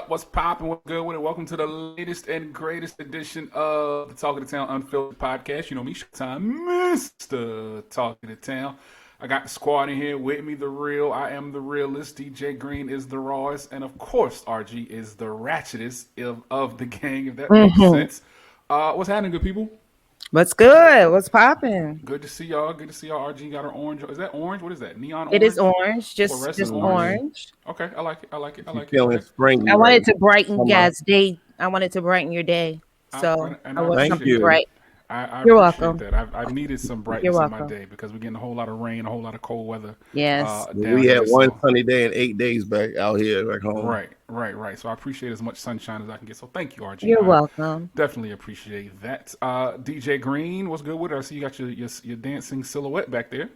What's poppin'? What's good with it? Welcome to the latest and greatest edition of the Talk of the Town Unfiltered podcast. You know me, Showtime, Mr. Talk of the Town. I got the squad in here with me, the real. I am the realist. DJ Green is the rawest. And of course, RG is the ratchetest of the gang, if that makes sense. What's happening, good people? What's good? What's popping? Good to see y'all. Good to see y'all. RG got her orange. Is that orange? What is that? Neon orange? It is orange, just Fluorescent orange. Okay, I like it. I like it. I like it. Feeling Okay. spring. I wanted to brighten guys' day. I wanted to brighten your day, so I want Thank something you. bright. I You're appreciate welcome. that. I needed some brightness You're in my welcome. day because we're getting a whole lot of rain, a whole lot of cold weather. Yes. Down We had here, one so- sunny day and 8 days back out here back home. Right. So I appreciate as much sunshine as I can get. So thank you, RG. You're I welcome. definitely appreciate that. DJ Green, what's good with it? I see you got your dancing silhouette back there.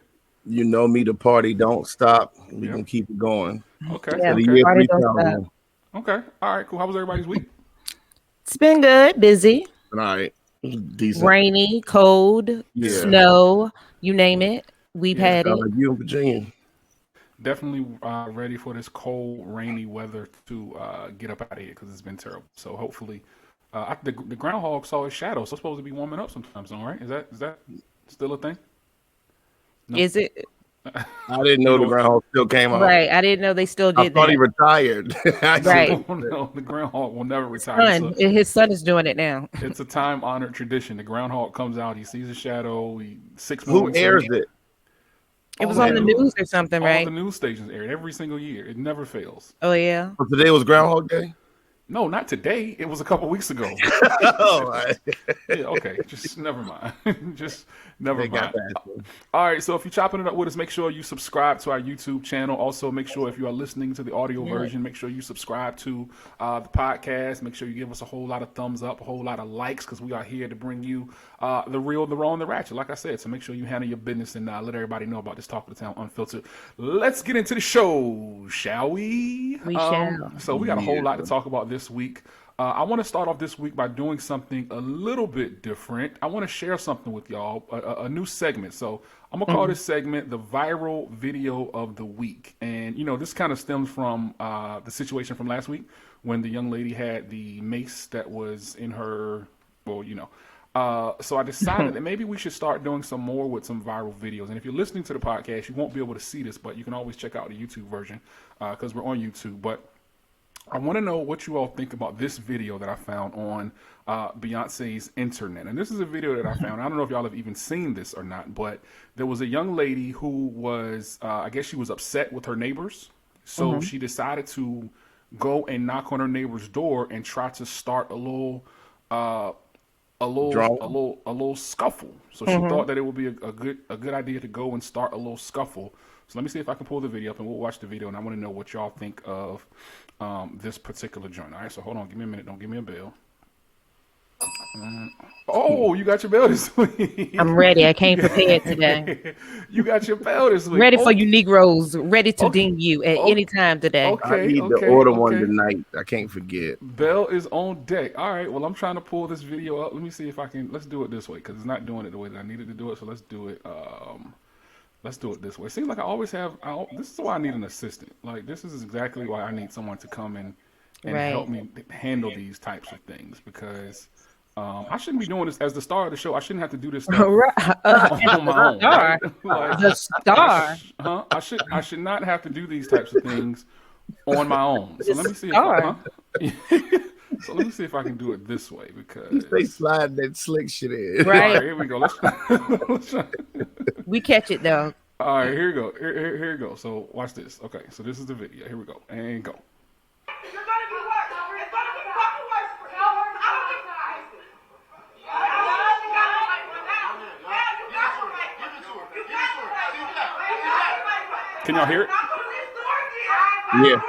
You know me, the party don't stop. We Yep. gonna keep it going. Okay. Yeah, To the Okay. year party don't 3000. Okay. All right. Cool. How was everybody's week? It's been good, busy, All right. Decent. rainy, cold, Yeah. snow, you name it. We've Yeah, had it. Sound like you in Virginia. Definitely ready for this cold, rainy weather to get up out of here because it's been terrible. So hopefully, the groundhog saw his shadow. So it's supposed to be warming up sometime soon, right? Is that still a thing? No. Is it I didn't know the groundhog still came out. right? I didn't know they still I did thought he that. retired. Right. No, the groundhog will never retire. Son, his son is doing it now. It's a time-honored tradition. The groundhog comes out, he sees a shadow. 6 Who months airs later- it? It was All on the news or something, All right? the news stations air it every single year. It never fails. Oh yeah. So today was Groundhog Day? No, not today. It was a couple weeks ago. Oh, right. Yeah, okay. Just never mind. Just never They got mind. that. All right, so if you're chopping it up with us, make sure you subscribe to our YouTube channel. Also, make sure if you are listening to the audio version, make sure you subscribe to the podcast. Make sure you give us a whole lot of thumbs up, a whole lot of likes, because we are here to bring you the real, the raw, and the ratchet, like I said. So make sure you handle your business and let everybody know about this Talk of the Town Unfiltered. Let's get into the show, shall we? We shall. So we got a whole lot to talk about this week. I want to start off this week by doing something a little bit different. I want to share something with y'all, a new segment. So I'm going to call this segment the viral video of the week. And, you know, this kind of stems from the situation from last week when the young lady had the mace that was in her, well, you know. So I decided that maybe we should start doing some more with some viral videos. And if you're listening to the podcast, you won't be able to see this, but you can always check out the YouTube version because we're on YouTube. But I want to know what you all think about this video that I found on Beyonce's internet. And this is a video that I found. I don't know if y'all have even seen this or not, but there was a young lady who was, I guess she was upset with her neighbors. So she decided to go and knock on her neighbor's door and try to start a little scuffle. So she thought that it would be a good idea to go and start a little scuffle. So let me see if I can pull the video up and we'll watch the video. And I want to know what y'all think of this particular joint. All right, so hold on, give me a minute. Don't give me a bell. Oh, you got your bell this week. I'm ready. I came prepared today. You got your bell this week. Ready for you Negroes. Ready to ding you at any time today. I need to order one tonight. I can't forget. Bell is on deck. All right. Well, I'm trying to pull this video up. Let me see if I can. Let's do it this way because it's not doing it the way that I needed to do it. So let's do it. Let's do it this way. It seems like I always have. This is why I need an assistant. Like this is exactly why I need someone to come in and help me handle these types of things because. I shouldn't be doing this as the star of the show. I shouldn't have to do this stuff on my own. Right? Like, The star. I should not have to do these types of things on my own. So let me see. So let me see if I can do it this way because They slide that slick shit in. Right. All right, here we go. Let's try. We catch it though. All right, here we go. Here we go. So watch this. Okay, so this is the video. Here we go. And go. Can y'all hear it? Yeah.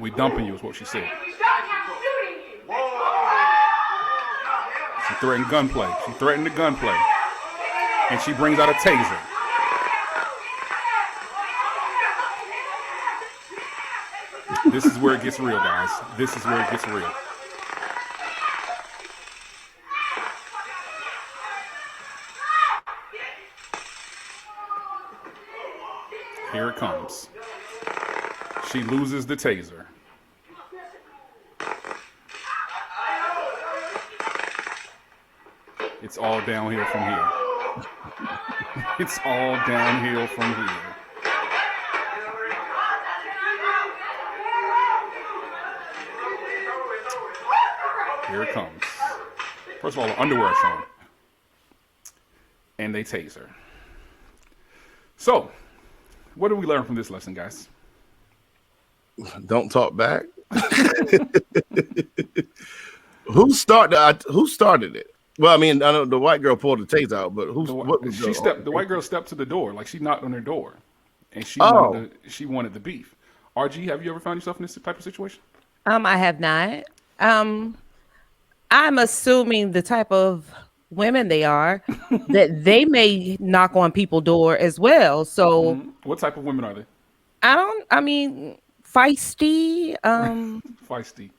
We dumping you is what she said. She threatened gunplay. She threatened the gunplay. And she brings out a taser. This is where it gets real, guys. This is where it gets real. Here it comes. She loses the taser. It's all downhill from here. It's all downhill from here. Here it comes. First of all, the underwear is showing. And they tase her. So, what did we learn from this lesson, guys? Don't talk back. Who started it? Well, I mean, I know the white girl pulled the taser out, but the white girl stepped to the door, like she knocked on her door, and she wanted the beef. RG, have you ever found yourself in this type of situation? I have not. I'm assuming the type of women they are that they may knock on people's door as well. So what type of women are they? Feisty. Feisty.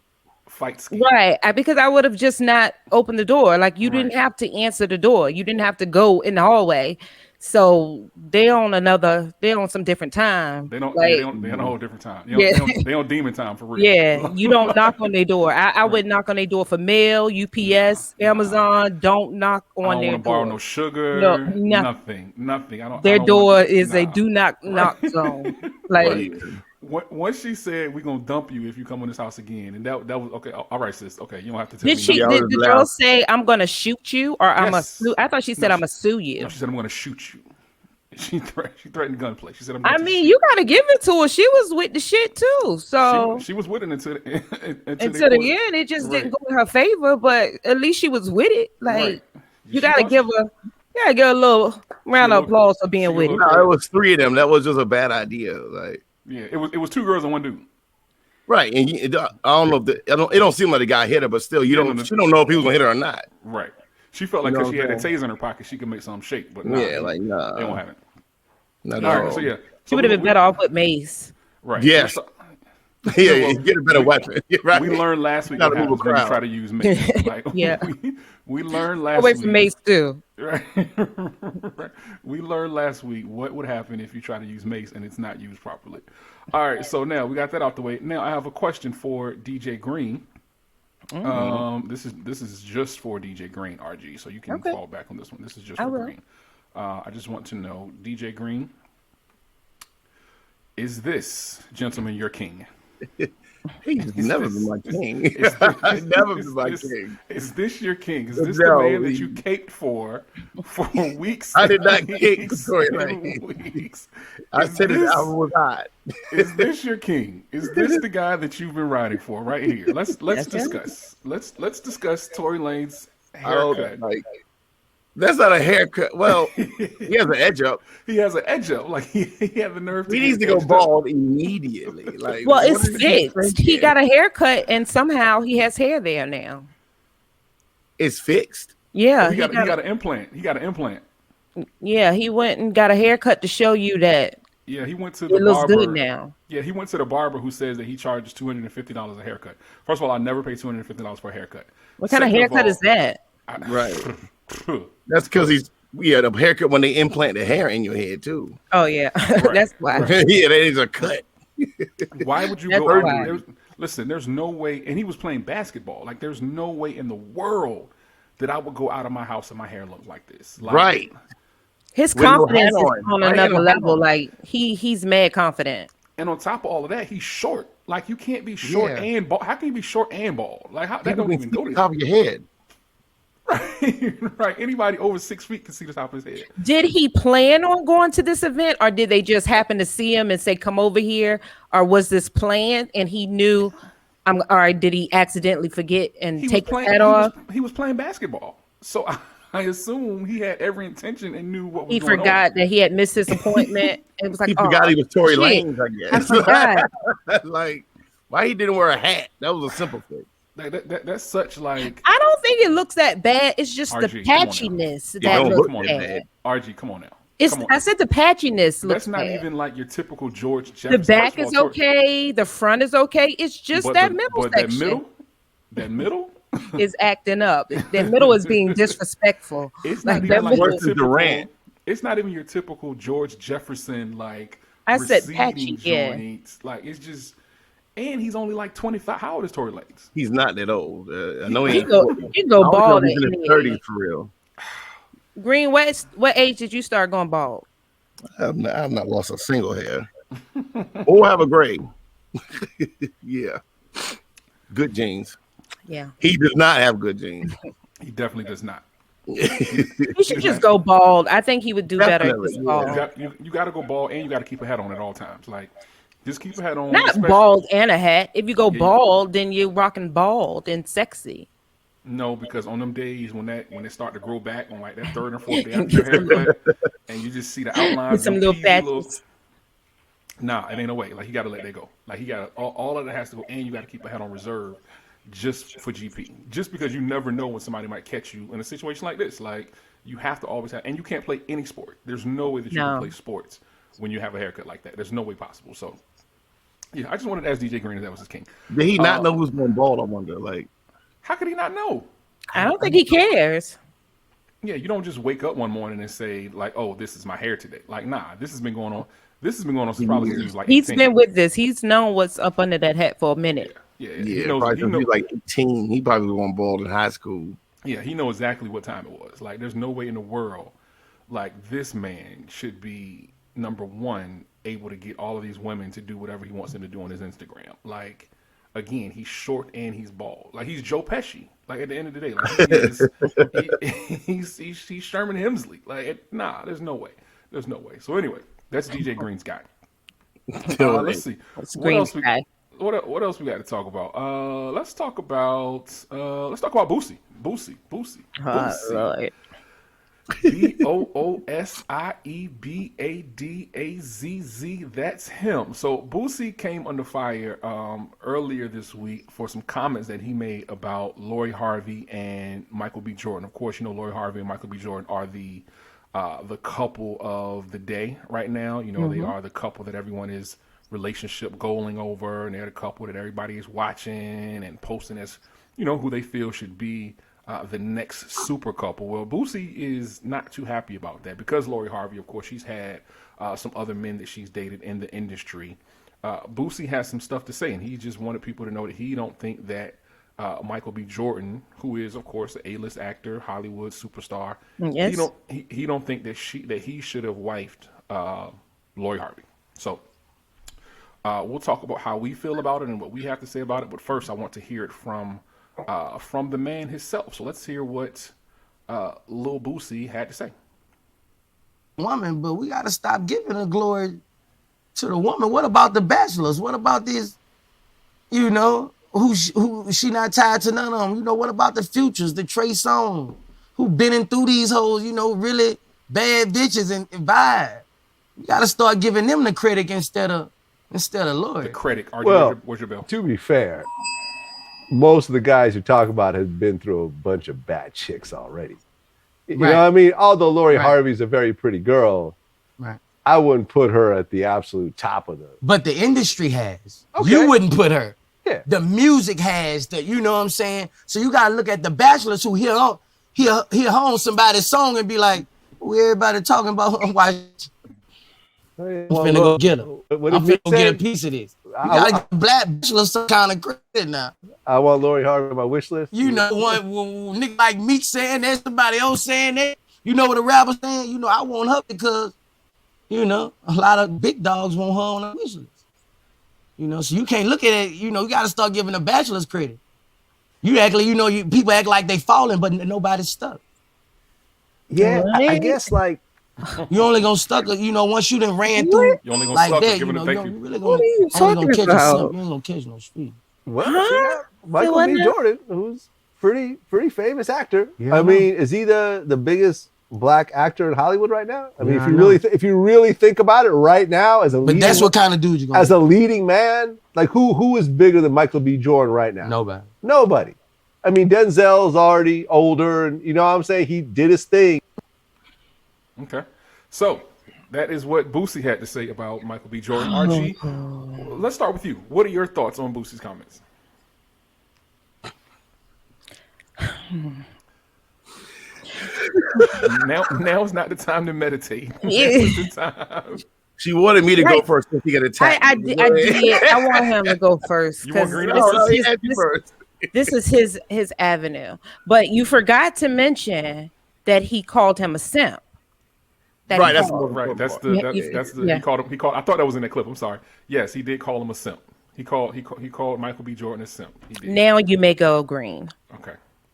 Fight scheme. Right. Because I would have just not opened the door. Like you didn't have to answer the door. You didn't have to go in the hallway. So they on some different time. They on a whole different time. They on demon time for real. Yeah, you don't knock on their door. I wouldn't knock on their door for mail, UPS, Amazon. Don't knock on their door. I don't want to borrow no sugar. Nothing. Their door is a do not knock zone. Like once she said we're gonna dump you if you come in this house again, and that was okay. All right, sis. Okay, you don't have to tell me. Did the girl say I'm gonna shoot you or I'm a sue? I thought she said I'm gonna sue you. No, she said I'm gonna shoot you. She threatened gunplay. She said you gotta give it to her. She was with the shit too. So she was with it until the end. It just didn't go in her favor, but at least she was with it. Like you gotta give her. Yeah, give her a little round of applause for being with it. No, it was 3 of them. That was just a bad idea. Like yeah, it was 2 girls and 1 dude. Right, and I don't know if it don't seem like the guy hit her, but still, she don't know if he was gonna hit her or not. Right. She felt like because she had a taser in her pocket, she could make something shake, but nah, they won't have it. All right, so she would have been better off with mace. Right. Yes. Yeah, get a better weapon. Right. We learned last week what happens when you try to use mace. Like, we learned last week. Away from mace too. Right. We learned last week what would happen if you try to use mace and it's not used properly. All right, so now we got that out the way. Now I have a question for DJ Green. This is just for DJ Green, RG, so you can fall back on this one. This is just for Green. I just want to know, DJ Green, is this gentleman your king? He's never been my king. Never been my king. Is this your king? Is this the man that you caped for weeks? I did not cape for weeks. I said his album was hot. Is this your king? Is this the guy that you've been riding for right here? Let's discuss. Let's discuss Tory Lanez haircut. That's not a haircut. Well, he has an edge up. He has an edge up. Like he had the nerve. He needs to go bald immediately. Like, well, it's fixed. He got a haircut, and somehow he has hair there now. It's fixed. Yeah, he got an implant. He got an implant. Yeah, he went and got a haircut to show you that. Yeah, he went to the barber. It looks good now. Yeah, he went to the barber who says that he charges $250 a haircut. First of all, I never pay $250 for a haircut. What kind of haircut is that? Right. That's because the haircut when they implant the hair in your head too. Oh yeah, that's why. Yeah, that is a cut. Why would you go out? Listen, there's no way, and he was playing basketball. Like, there's no way in the world that I would go out of my house and my hair looked like this. Like, right. His confidence is on another level. Like he's mad confident. And on top of all of that, he's short. Like, you can't be short and bald. How can you be short and bald? Like, how that don't even go to the top of your head. Right. Anybody over 6 feet can see the top of his head. Did he plan on going to this event, or did they just happen to see him and say, "Come over here"? Or was this planned and he knew? Or did he accidentally forget and take his hat off? He was playing basketball, so I assume he had every intention and knew what was going on. He forgot that he had missed his appointment. It was like he forgot he was Tory Lanez. I guess. I forgot. Like, why he didn't wear a hat? That was a simple thing. That's such like. I don't think it looks that bad. It's just RG, the patchiness that looks bad. RG, come on now. I said the patchiness looks That's not bad. even like your typical George The Jefferson. back is okay. The front is okay. It's just that middle section. That middle is acting up. That middle is being disrespectful. It's like not even like your typical. Durant. It's not even your typical George Jefferson I said receding patchy, joints. Like it's just, and he's only like 25. How old is Tory Lanez? He's not that old. I know he go bald. He's in his 30s for real. Green, what age did you start going bald? I've not lost a single hair. Or have a gray. Yeah. Good genes. Yeah. He does not have good genes. He definitely does not. He should just go bald. I think he would do better. You got to go bald, and you got to keep a hat on at all times. Like, just keep a hat on. Not bald and a hat. If you go bald, then you're rocking bald and sexy. No, because on them days when it start to grow back on like that third and fourth day after your haircut, and you just see the outlines, with some little patches. Nah, it ain't no way. Like he got to let that go. Like he got all of that has to go, and you got to keep a hat on reserve just for GP. Just because you never know when somebody might catch you in a situation like this. Like you have to always have, and you can't play any sport. There's no way that you can play sports when you have a haircut like that. There's no way possible. So yeah, I just wanted to ask DJ Green if that was his king. Did he not know who's going bald? I wonder. Like, how could he not know? I don't think he cares. Yeah, you don't just wake up one morning and say like, "Oh, this is my hair today." Like, nah, this has been going on. This has been going on since probably he was like 18. He's been with this. He's known what's up under that hat for a minute. Yeah. He was like 18. He probably was going bald in high school. Yeah, he knows exactly what time it was. Like, there's no way in the world, like, this man should be, number one, able to get all of these women to do whatever he wants them to do on his Instagram. Like, again, he's short and he's bald. Like, he's Joe Pesci. Like, at the end of the day, like, he's Sherman Hemsley. Like, nah, there's no way. There's no way. So anyway, that's DJ Green's guy. Let's see. What else we got to talk about? Let's talk about Boosie. Boosie. Lord. Boosiebadazz. That's him. So Boosie came under fire earlier this week for some comments that he made about Lori Harvey and Michael B. Jordan. Of course, you know Lori Harvey and Michael B. Jordan are the couple of the day right now. You know, they are the couple that everyone is relationship goaling over, and they're the couple that everybody is watching and posting as, you know, who they feel should be the next super couple. Well, Boosie is not too happy about that because Lori Harvey, of course, she's had some other men that she's dated in the industry. Boosie has some stuff to say, and he just wanted people to know that he don't think that Michael B. Jordan, who is, of course, an A-list actor, Hollywood superstar, yes. he don't think that he should have wifed Lori Harvey. So we'll talk about how we feel about it and what we have to say about it. But first, I want to hear it from the man himself. So let's hear what Lil Boosie had to say. Woman, but we got to stop giving the glory to the woman. What about the bachelors? What about these, you know, who she not tied to none of them? You know, what about the futures, the Trey Songz, who been in through these hoes, you know, really bad bitches and vibe? You got to start giving them the credit instead of Lord. The credit. Where's your bell? To be fair, most of the guys you talk about have been through a bunch of bad chicks already. You know what I mean? Although Lori Harvey's a very pretty girl, I wouldn't put her at the absolute top of the... But the industry has. Okay. You wouldn't put her. Yeah. The music has, you know what I'm saying? So you got to look at the bachelors who hear home somebody's song and be like, well, everybody talking about why... I'm finna go get her. I'm finna go get a piece of this. You gotta get black bachelors some kind of credit now. I want Lori Harvey on my wish list. You know, one nigga like Meek saying that, somebody else saying that. You know what a rapper saying? You know, I want her because, you know, a lot of big dogs want her on the wish list. You know, so you can't look at it. You know, you gotta start giving the bachelors credit. People act like they falling, but nobody's stuck. Yeah, I guess like. You only gonna stuck, you know, once you done ran through you only gonna like suck that, you know, you really gonna, only gonna catch yourself. You ain't gonna catch no speed. Well, Michael B. Jordan, who's pretty famous actor. Yeah, I mean, is he the biggest black actor in Hollywood right now? I mean, if you really think about it right now, but that's what kind of dude you gonna as a leading man, like who is bigger than Michael B. Jordan right now? Nobody. I mean, Denzel's already older, and you know what I'm saying, he did his thing. Okay. So that is what Boosie had to say about Michael B. Jordan. RG, let's start with you. What are your thoughts on Boosie's comments? Now is not the time to meditate. Now is the time. She wanted me to go first so she got attacked. I did. I want him to go first because this is his avenue. But you forgot to mention that he called him a simp. Right, that's the yeah. he called. I thought that was in that clip. I'm sorry. Yes, he did call him a simp. He called Michael B. Jordan a simp. He did. Now you may go green. Okay.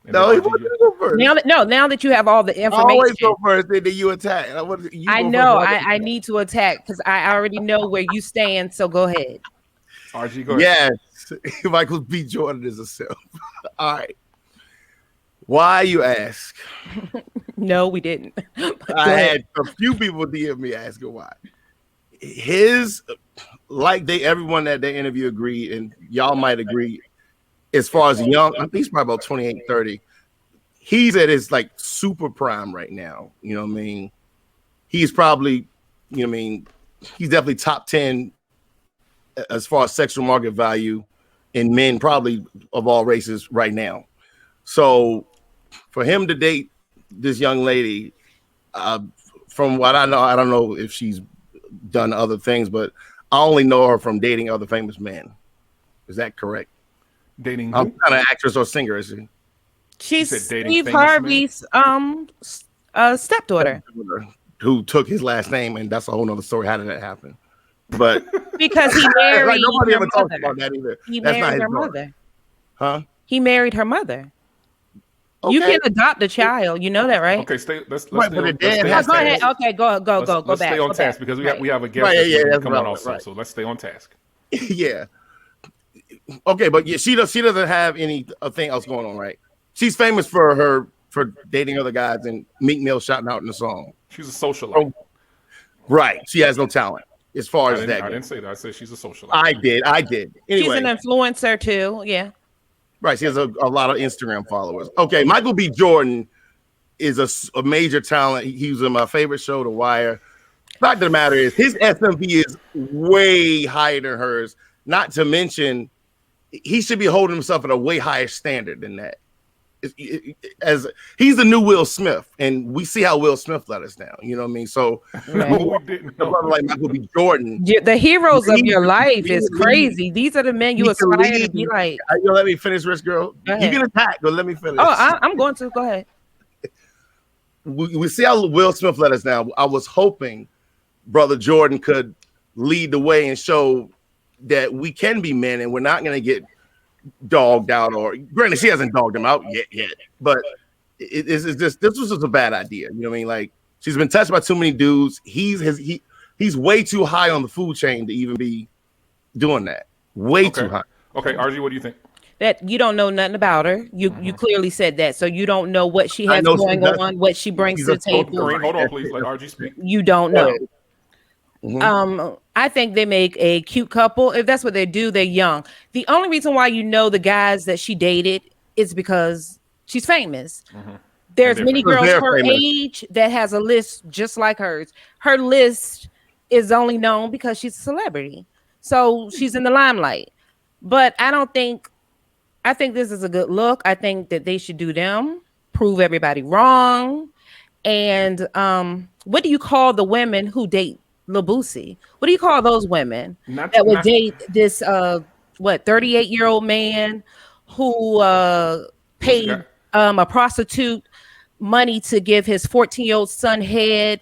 No, he wanted to go first. Now that you have all the information, always go first, then you attack. I know. I need to attack because I already know where you stand. So go ahead. RG, go ahead. Yes, Michael B. Jordan is a simp. All right. Why, you ask? No, we didn't. I had a few people DM me asking why. Everyone that they interview agreed, and y'all might agree, as far as young, I think he's probably about 28, 30. He's at his like super prime right now. You know what I mean? He's probably, you know what I mean? He's definitely top 10 as far as sexual market value in men, probably of all races right now. So for him to date this young lady, from what I know, I don't know if she's done other things, but I only know her from dating other famous men. Is that correct? Dating I'm not an actress or singer, is she? She's Steve Harvey's stepdaughter. Who took his last name, and that's a whole nother story. How did that happen? But because he married like nobody ever talks mother. about that either. He That's married not her his mother. Huh? He married her mother. Okay. You can adopt a child. You know that, right? Okay, let's Right, stay but on the dad task. has Go ahead. Okay, go Let's back. stay on go task back. because Right. we have a guest Right, that's coming on relevant, also. right. So let's stay on task. Yeah. Okay, but yeah, she doesn't have anything else going on, right? She's famous for dating other guys and Meek Mill shouting out in the song. She's a socialite. Right. She has no talent as far as that. I didn't say that. I said she's a socialite. I did. Anyway, She's an influencer too. Yeah. right. She has a lot of Instagram followers. Okay, Michael B. Jordan is a major talent. He was in my favorite show, The Wire. Fact of the matter is, his SMV is way higher than hers. Not to mention, he should be holding himself at a way higher standard than that. As he's the new Will Smith, and we see how Will Smith let us down. You know what I mean? So, like Michael B. Jordan, the heroes of your life is crazy. These are the men you aspire to be like. You let me finish, Rich Girl. You can attack, but let me finish. Oh, I'm going to go ahead. We see how Will Smith let us down. I was hoping Brother Jordan could lead the way and show that we can be men, and we're not going to get dogged out. Or granted, she hasn't dogged him out yet, but this was just a bad idea. You know what I mean? Like, she's been touched by too many dudes. He's way too high on the food chain to even be doing that. Way too high. Okay, RG, what do you think? That you don't know nothing about her. You clearly said that, so you don't know what she has going on, what she brings to the table. Hold on, please. Let RG speak. You don't know. I think they make a cute couple. If that's what they do, they're young. The only reason why you know the guys that she dated is because she's famous. There's many girls her age that has a list just like hers. Her list is only known because she's a celebrity, so she's in the limelight. But I think this is a good look. I think that they should do them, prove everybody wrong. And what do you call the women who date Lil Boosie? What do you call those women that would date this 38-year-old man who paid a prostitute money to give his 14-year-old son head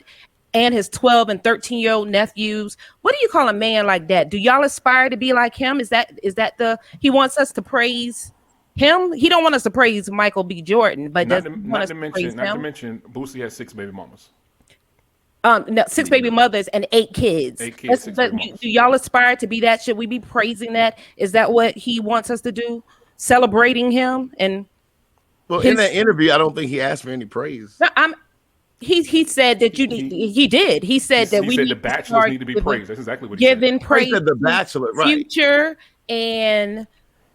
and his 12 and 13-year-old nephews? What do you call a man like that? Do y'all aspire to be like him? Is that he wants us to praise him? He don't want us to praise Michael B. Jordan, but not to mention Boosie has 6 baby mamas. No, 6 baby mothers and 8 kids. 8 kids. Do y'all aspire to be that? Should we be praising that? Is that what he wants us to do? Celebrating him? And in that interview, I don't think he asked for any praise. No, he said that he did. He said that we said the Bachelors need to be praised. That's exactly what he said. Praise. He said the Bachelor, right?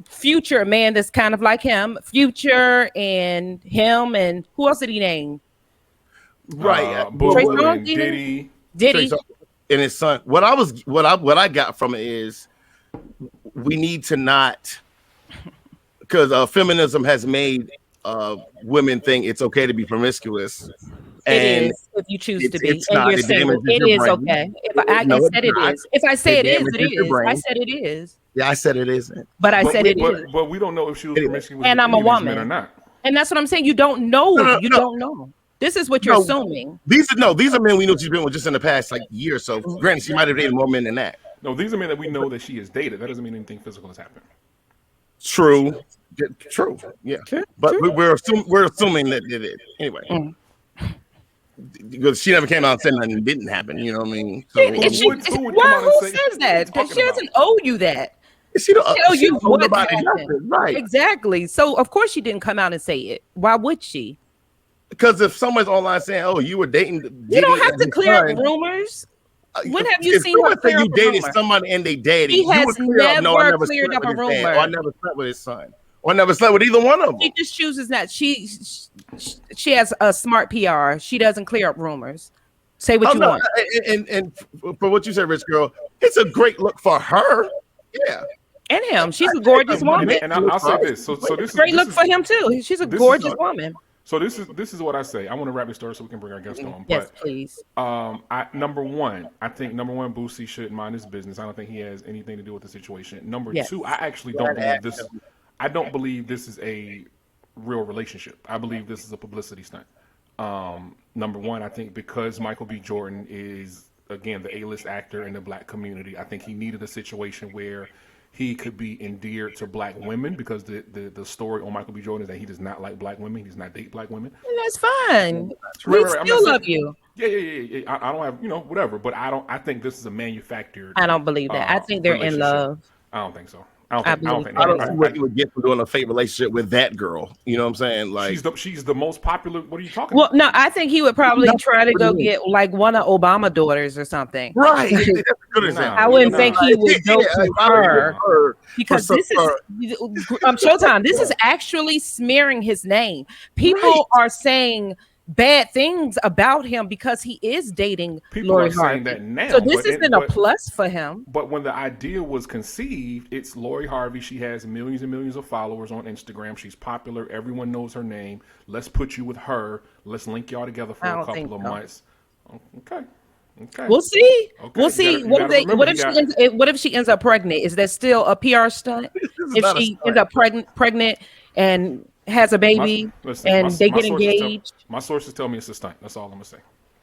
Future, man that's kind of like him. Future and him, and who else did he name? Right. Boo Trey and Songz, Diddy. Diddy. And his son. What I got from it is we need to not, because feminism has made women think it's okay to be promiscuous. It And is if you choose to be, it's and not. you're It single. damages It your is brain. okay. I No, said it not. is. If I say it is, it damages your is. I brain. said it is. Yeah, I said it isn't. But I said it is. But we don't know if she was promiscuous And with I'm a any of these men woman. or not. And that's what I'm saying. You don't know. No. Don't know. This is what you're assuming. These are men we know she's been with just in the past like year or so. Granted, she might have dated more men than that. No, these are men that we know that she has dated. That doesn't mean anything physical has happened. True. Yeah. But we're assuming that it is. Anyway. Because she never came out and said nothing didn't happen. You know what I mean? So, Who says that? Because she doesn't owe you that. She don't tell you what happened. happened. Right. Exactly. So of course she didn't come out and say it. Why would she? Because if someone's online saying, "Oh, you were dating," you don't have to clear up rumors. When have you seen her clear up a dated rumor? somebody and they dated? She has never cleared up a rumor. Or I never slept with his son. Or I never slept with either one of them. She just chooses not. She has a smart PR. She doesn't clear up rumors. Say what you want. And for what you said, Rich Girl, it's a great look for her. Yeah. And him. She's a gorgeous woman. And I'll say this. So this is great look for him too. She's a gorgeous woman. So this is what I say. I want to wrap this story so we can bring our guest on. Yes, please. Number one, Boosie shouldn't mind his business. I don't think he has anything to do with the situation. Number two, I actually don't believe this. I don't believe this is a real relationship. I believe this is a publicity stunt. Number one, I think because Michael B. Jordan is, again, the A-list actor in the black community, I think he needed a situation where he could be endeared to black women, because the story on Michael B. Jordan is that he does not like black women. He does not date black women. And that's fine. We still love you. Yeah. I don't have, whatever. But I think this is a manufactured. I don't believe that. I think they're in love. I don't think so. I don't think what you would get from doing a fake relationship with that girl. You know what I'm saying? Like she's the most popular. What are you talking about? Well, no, I think he would probably try to go get like one of Obama daughters or something. Right. That's a good example. I wouldn't think he would go to her because this is Showtime. This is actually smearing his name. People are saying bad things about him because he is dating Lori Harvey. That now, so this isn't a plus for him. But when the idea was conceived, it's Lori Harvey. She has millions and millions of followers on Instagram. She's popular. Everyone knows her name. Let's put you with her. Let's link y'all together for a couple of months. Okay. We'll see. Okay. We'll see. What if she ends up pregnant? Is that still a PR stunt? If she ends up pregnant and has a baby and they get engaged. My sources tell me it's a stunt. That's all I'm gonna say.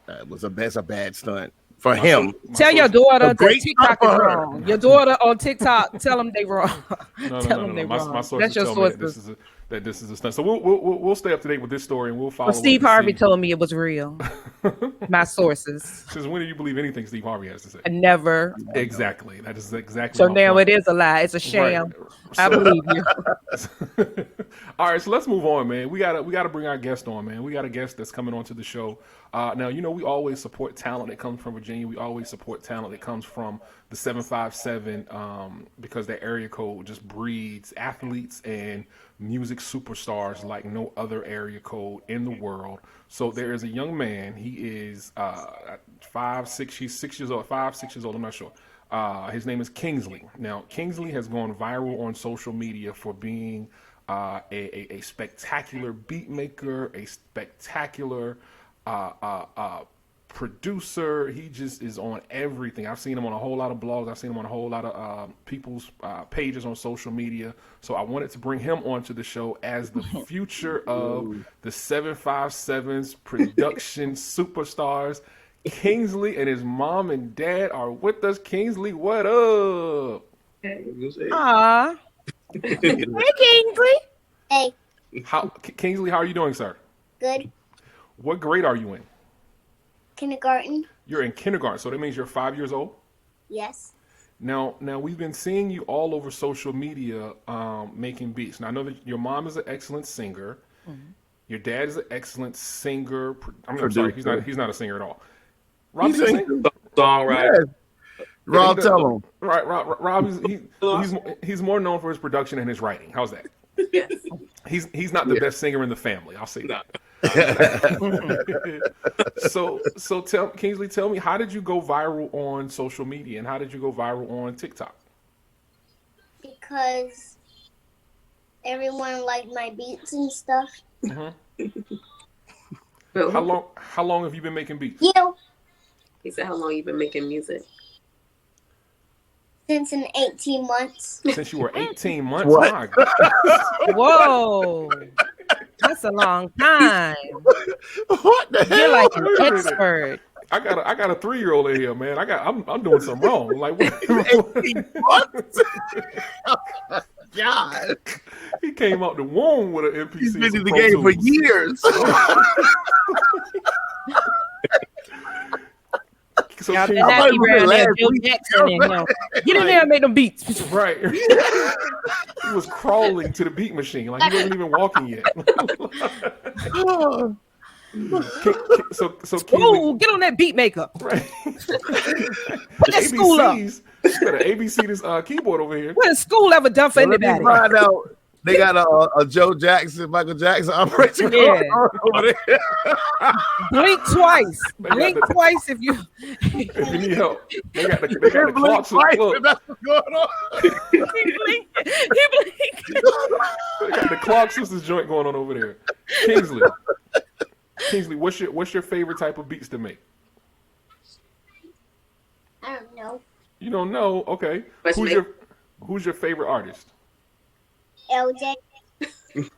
That's a bad stunt for him. Tell your daughter that TikTok is wrong. Your daughter on TikTok, tell them they wrong. Tell them they wrong. My sources tell me that this is a stunt. So we'll stay up to date with this story and we'll follow. Well, Steve Harvey told me it was real. My sources. Since when do you believe anything Steve Harvey has to say? Never. Exactly. That is exactly. So now it is a lie. It's a sham. Right. I believe you. All right, so let's move on, man. We gotta bring our guest on, man. We got a guest that's coming onto the show. Now, we always support talent that comes from Virginia. We always support talent that comes from the 757 because that area code just breeds athletes and music superstars like no other area code in the world. So there is a young man. He is 5, 6 years old. I'm not sure. His name is Kingsley. Now, Kingsley has gone viral on social media for being a spectacular beat maker, a spectacular producer. He just is on everything. I've seen him on a whole lot of blogs. I've seen him on a whole lot of people's pages on social media. So I wanted to bring him onto the show as the future of the 757's production superstars. Kingsley and his mom and dad are with us. Kingsley, what up? Aww. Hey, Kingsley. Hey. Kingsley, how are you doing, sir? Good. What grade are you in? Kindergarten. You're in kindergarten, so that means you're 5 years old? Yes. Now we've been seeing you all over social media making beats. Now I know that your mom is an excellent singer. Mm-hmm. Your dad is an excellent singer. I'm sorry, he's not a singer at all. Robbie's a singer? Songwriter. Yeah. Rob, tell him. Right, Rob, he's more known for his production and his writing. How's that? Yes. He's not the best singer in the family. I'll say that. So tell Kingsley, tell me, how did you go viral on social media, and how did you go viral on TikTok? Because everyone liked my beats and stuff. How long have you been making beats? You. He said, how long you been making music? Since in 18 months. Since you were 18 months? What? My God. Whoa. That's a long time. What the You're hell? like an Wait a minute. expert. I got a 3-year-old in here, man. I'm doing something wrong. Like what? God. He came out the womb with an MPC. He's been in the Pro game for Tools. years. So Y'all King- better not be around there. last Joe week. Jackson and him. Get in there and make them beats. right. He was crawling to the beat machine. Like he wasn't even walking yet. So Kingsley, Ooh, get on that beat maker. right. Put that school up. ABCs. You better ABC this keyboard over here. What has school ever done for Let me anybody? find out. They got a Joe Jackson, Michael Jackson operation Yeah. going on over there. Blink twice. They got Blink the- twice if you. If you need help, they got the clocks. Look, That's what's going on. He blinked. He blinked. they got the Clark Sisters joint going on over there. Kingsley, what's your favorite type of beats to make? I don't know. You don't know? Okay. Who's your favorite artist? LJ.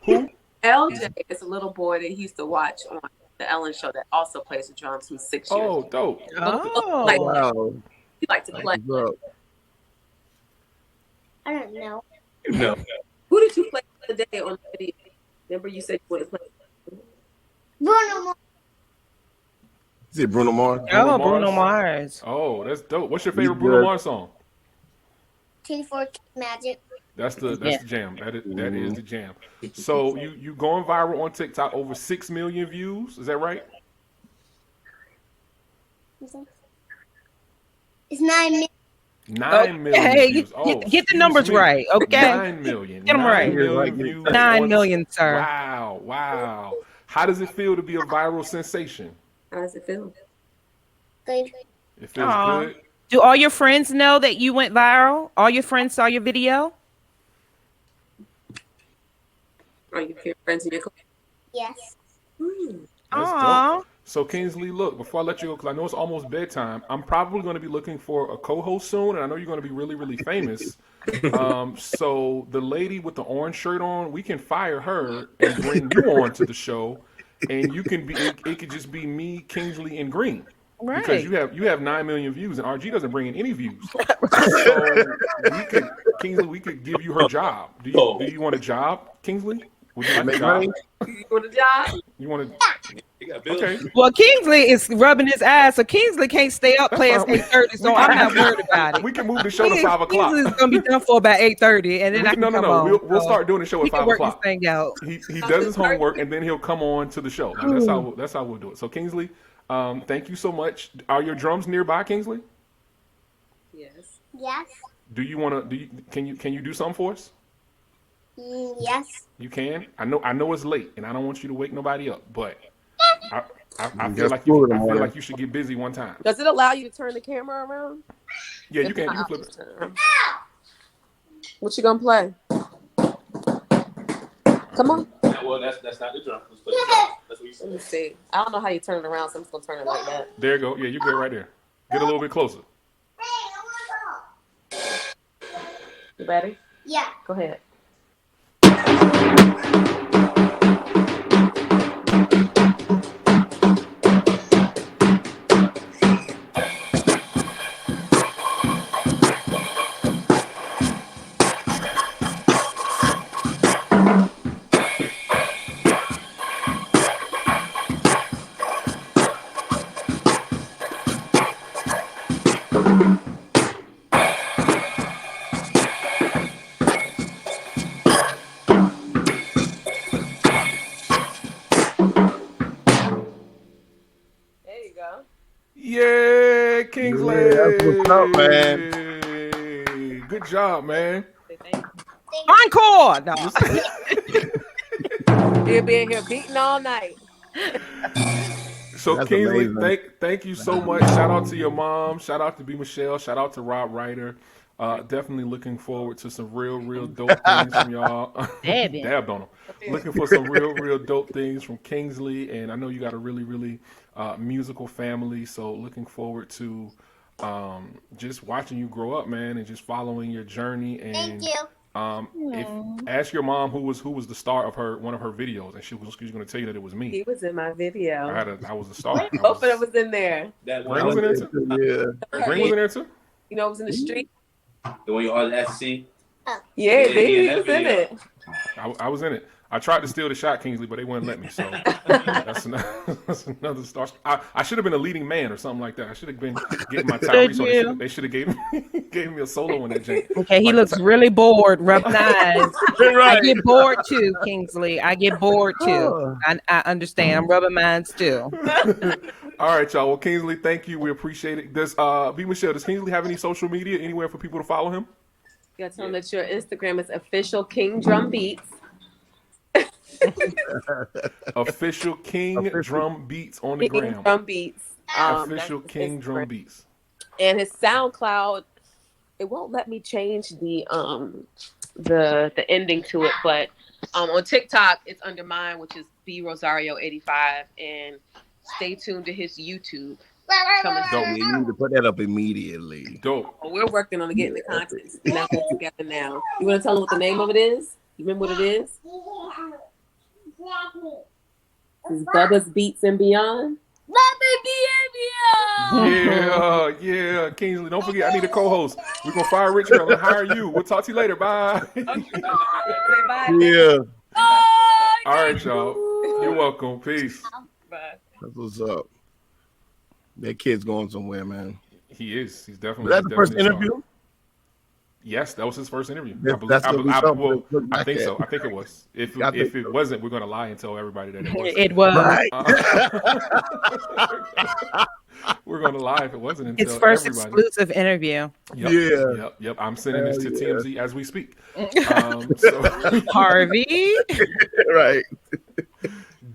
Who? LJ is a little boy that he used to watch on the Ellen show that also plays the drums. Who's 6 years old. Oh, dope. Oh. Like, Wow. he liked to play. I don't know. No. Who did you play the other day on the video? Remember you said you wanted to play? Bruno Mars. Is it Bruno Mars? Oh, Bruno Mars. Oh, that's dope. What's your favorite He's Bruno good. Mars song? 24 Magic. That's the jam. That is the jam. So you going viral on TikTok, over 6 million views. Is that right? It's 9 million. 9 million Hey, views. Oh, get the numbers right, okay? 9 million. Get 'em right. 9 million views. 9 million, sir. Wow. How does it feel to be a viral sensation? How does it feel? Good. It feels Aw. good. Do all your friends know that you went viral? All your friends saw your video? Are you friends in your class? Yes. That's Aw. dope. So Kingsley, look, before I let you go, because I know it's almost bedtime, I'm probably going to be looking for a co-host soon, and I know you're going to be really, really famous. So the lady with the orange shirt on, we can fire her and bring you on to the show, and you can be. It could just be me, Kingsley, and Green. Right. Because you have 9 million views, and RG doesn't bring in any views. So Kingsley, we could give you her job. Do you want a job, Kingsley? Would you like a job? You want a job? You want to? Okay. Well, Kingsley is rubbing his eyes, so Kingsley can't stay up past 8:30. So I'm not worried about it. We can move the show to 5 o'clock. Kingsley's gonna be done for about 8:30, and then I can come on. We'll start doing the show at He can 5 work o'clock. this thing out. He does his homework, and then he'll come on to the show. Like, that's how we'll do it. So Kingsley, thank you so much. Are your drums nearby, Kingsley? Yes. Yes. Do you want to? Can you do something for us? Yes. You can. I know it's late, and I don't want you to wake nobody up, but I feel like you should get busy one time. Does it allow you to turn the camera around? Yeah, you can. You can flip it. What you gonna play? Come on. Well, that's not the drum. Let's play the drum. That's what you Let said. me see. I don't know how you turn it around, so I'm just gonna turn it like that. There you go. Yeah, you good right there. Get a little bit closer. You ready? Yeah. Go ahead. There you go. Yeah, Kingsley. Yeah, that's what's up, man. Good job, man. Say thank Encore. No. you. He'll be in here beating all night. So That's Kingsley, amazing. thank you so much. Shout out to your mom. Shout out to B Michelle. Shout out to Rob Ryder. Definitely looking forward to some real dope things from y'all. Dabbed on them. Looking for some real dope things from Kingsley, and I know you got a really musical family. So looking forward to just watching you grow up, man, and just following your journey. And Thank you. if ask your mom who was the star of one of her videos, and she's going to tell you that it was me. He was in my video. I was the star. Both of them was in there. That Green one was in there too. Yeah. Green was in there too. You know, it was in the street. the one you all asked to see. Yeah, he that was in video. it. I was in it. I tried to steal the shot, Kingsley, but they wouldn't let me. So that's another star. I should have been a leading man or something like that. I should have been getting my Tyrese. So they should have gave me a solo in that jank. Okay, he looks really bored, rubbing eyes. I get bored too, Kingsley. I get bored too. I understand. I'm rubbing mines too. All right, y'all. Well, Kingsley, thank you. We appreciate it. Does B Michelle, does Kingsley have any social media anywhere for people to follow him? You gotta tell him that your Instagram is official King Drum Beats. Official King Drum Beats on the King gram. Drum Beats. Official That's King Instagram. Drum Beats. And his SoundCloud, it won't let me change the ending to it, but on TikTok it's under mine, which is B Rosario 85, and stay tuned to his YouTube. Coming Dope. soon. You need to put that up immediately. Dope. We're working on getting the content together now. You want to tell them what the name of it is? You remember what it is? It's Bubba's Beats and Beyond. Yeah, Kingsley. Don't forget, I need a co-host. We're gonna fire Richard. I'm gonna hire you. We'll talk to you later. Bye. Bye. Yeah. All right, y'all. You're welcome. Peace. Bye. That's what's up. That kid's going somewhere, man. He is. He's definitely. Was that the first definitely a star. interview? Yes, that was his first interview. That's what we saw. I think so. I think it was. If it wasn't, we're gonna lie and tell everybody that it was. It was. Right. We're gonna lie if it wasn't until His first everybody. exclusive interview. Yep. I'm sending this to TMZ as we speak. Harvey. Right.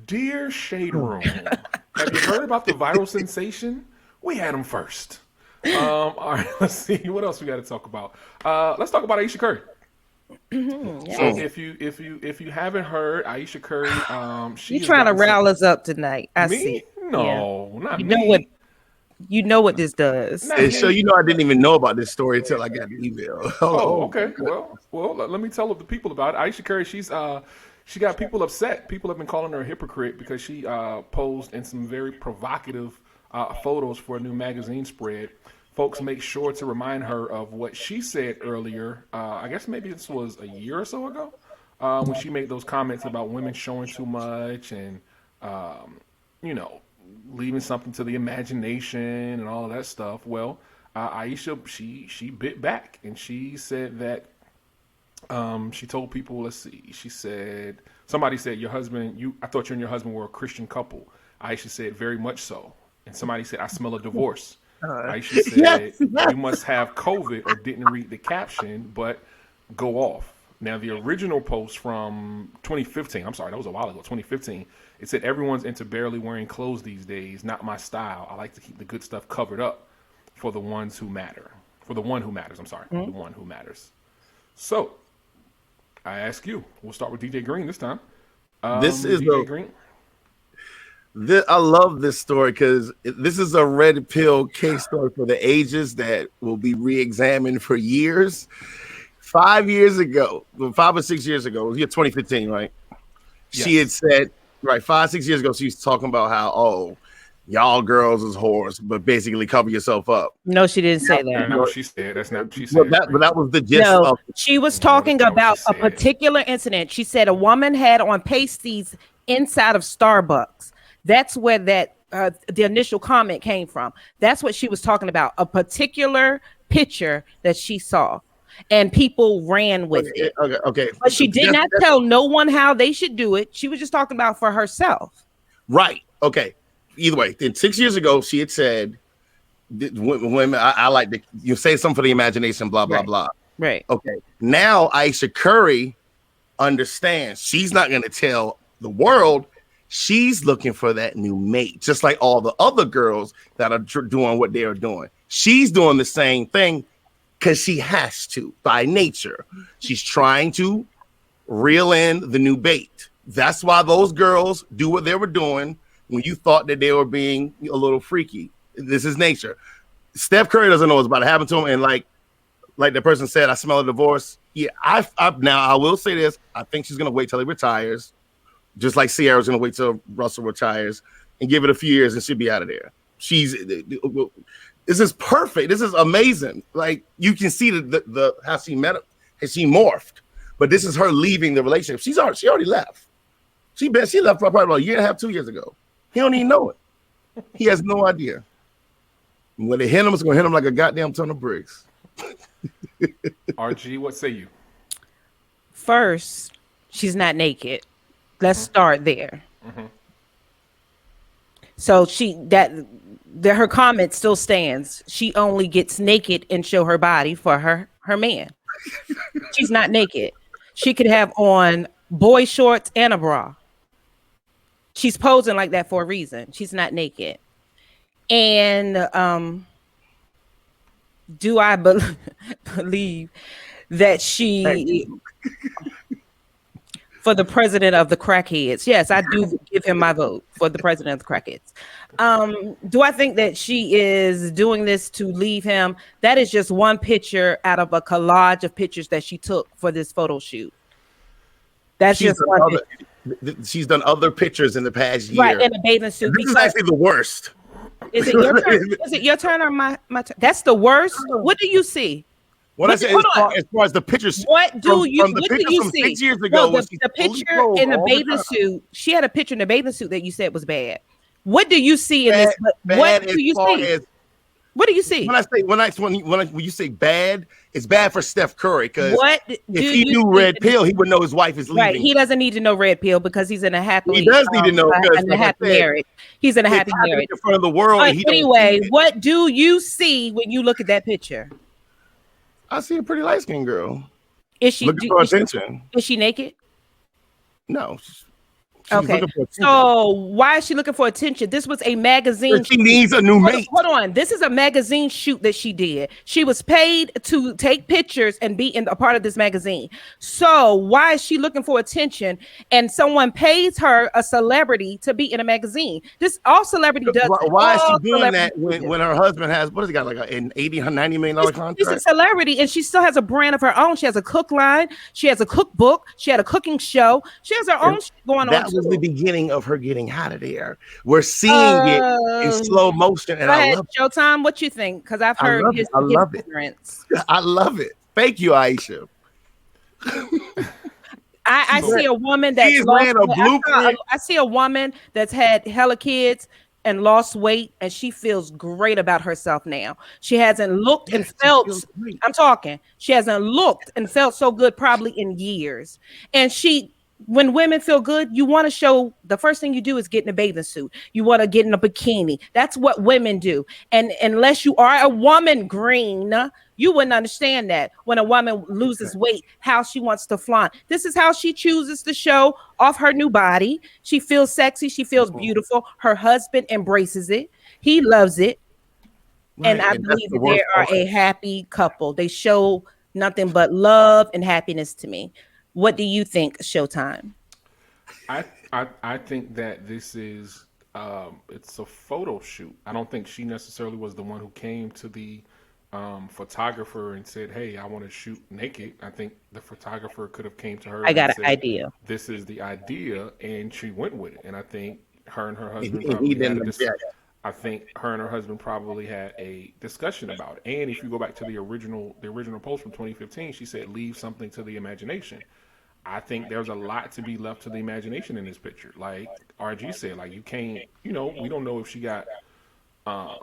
Dear Shade Room, have you heard about the viral sensation? We had him first. All right, let's see what else we got to talk about. Let's talk about Ayesha Curry. So if you haven't heard, Ayesha Curry, You're trying to rile us up tonight. I see. No, not you me. You know what this does. And so I didn't even know about this story until I got the email. Okay. Well, let me tell the people about it. Ayesha Curry, she got people upset. People have been calling her a hypocrite because she posed in some very provocative photos for a new magazine spread. Folks make sure to remind her of what she said earlier. I guess maybe this was a year or so ago when she made those comments about women showing too much and, leaving something to the imagination and all of that stuff. Well, Ayesha, she bit back and she said that she told people, let's see, she said, somebody said, I thought you and your husband were a Christian couple. Ayesha said, very much so. And somebody said, I smell a divorce. Ayesha said, you must have COVID or didn't read the caption, but go off. Now, the original post from 2015, I'm sorry, that was a while ago, 2015, it said, everyone's into barely wearing clothes these days, not my style. I like to keep the good stuff covered up for the ones who matter. For the one who matters, the one who matters. So, I ask you, we'll start with DJ Green this time. DJ Green. I love this story because this is a red pill case story for the ages that will be re-examined for years. 5 years ago, 5 or 6 years ago, it was 2015, right? Yes. She had said, 5-6 years ago, she was talking about how, y'all girls is whores, but basically cover yourself up. No, she didn't say that. No, she said that's not. She said, but that was the gist. No, she was talking about a particular incident. She said a woman had on pasties inside of Starbucks. That's where the initial comment came from. That's what she was talking about. A particular picture that she saw, and people ran with it. Okay. But she did not tell no one how they should do it. She was just talking about for herself. Right. Okay. Either way, then 6 years ago, she had said, "Women, I like to say something for the imagination." Blah blah blah. Right. Okay. Now Ayesha Curry understands she's not going to tell the world. She's looking for that new mate, just like all the other girls that are doing what they are doing. She's doing the same thing because she has to by nature. She's trying to reel in the new bait. That's why those girls do what they were doing when you thought that they were being a little freaky. This is nature. Steph Curry doesn't know what's about to happen to him, and like the person said, I smell a divorce. Yeah, now I will say this. I think she's gonna wait till he retires, just like Sierra's gonna wait till Russell retires, and give it a few years, and she'll be out of there. This is perfect. This is amazing. Like you can see the how she met him, how she morphed. But this is her leaving the relationship. She already left. She left probably about a year and a half, 2 years ago. He don't even know it. He has no idea. When they hit him, it's gonna hit him like a goddamn ton of bricks. RG, what say you? First, she's not naked. Let's start there. So her comment still stands. She only gets naked and show her body for her man. She's not naked. She could have on boy shorts and a bra. She's posing like that for a reason. She's not naked. And do I believe that she for the president of the crackheads? Yes, I do give him my vote for the president of the crackheads. Do I think that she is doing this to leave him? That is just one picture out of a collage of pictures that she took for this photo shoot. That's just one picture. She's done other pictures in the past year. Right, in a bathing suit. This is actually the worst. Is it your turn? Is it your turn or my turn? That's the worst. What do you see? What I say as far as the pictures. What do you see? 6 years ago, the picture in the bathing suit. She had a picture in the bathing suit that you said was bad. What do you see in this? What do you see? What do you see? When you say bad, it's bad for Steph Curry because if he you knew Red Pill, he would know his wife is leaving. Right, he doesn't need to know Red Pill because he's in a happy. He does need to know in a happy marriage. He's in a happy marriage in front of the world. Anyway, what do you see when you look at that picture? I see a pretty light skinned girl. Is she looking for attention? Is she naked? No. Okay. So why is she looking for attention? This was a magazine. She needs a new mate. Hold on. This is a magazine shoot that she did. She was paid to take pictures and be in a part of this magazine. So why is she looking for attention? And someone pays her, a celebrity, to be in a magazine. This all celebrity does. Why is she doing that when her husband has, what has he got, like an $80, $90 million contract? She's a celebrity and she still has a brand of her own. She has a cook line. She has a cookbook. She had a cooking show. She has her own shit going on. Was the beginning of her getting out of there. We're seeing it in slow motion, and I love it. Showtime, what you think? Because I've heard his appearance. I love it. Thank you, Ayesha. I see a woman that's I see a woman that's had hella kids and lost weight, and she feels great about herself now. She hasn't looked and felt. She hasn't looked and felt so good probably in years, and when women feel good, you want to show. The first thing you do is get in a bathing suit. You want to get in a bikini. That's what women do. And unless you are a woman, Green, you wouldn't understand that when a woman loses weight, how she wants to flaunt. This is how she chooses to show off her new body. She feels sexy. She feels beautiful. Her husband embraces it. He loves it. Right. And I believe they are a happy couple. They show nothing but love and happiness to me. What do you think, Showtime? I think that this is it's a photo shoot. I don't think she necessarily was the one who came to the photographer and said, "Hey, I want to shoot naked." I think the photographer could have came to her. I got an idea. This is the idea, and she went with it. And I think her and her husband probably had a discussion about it. And if you go back to the original post from 2015, she said, "Leave something to the imagination." I think there's a lot to be left to the imagination in this picture. Like RG said, like you can't, we don't know if she got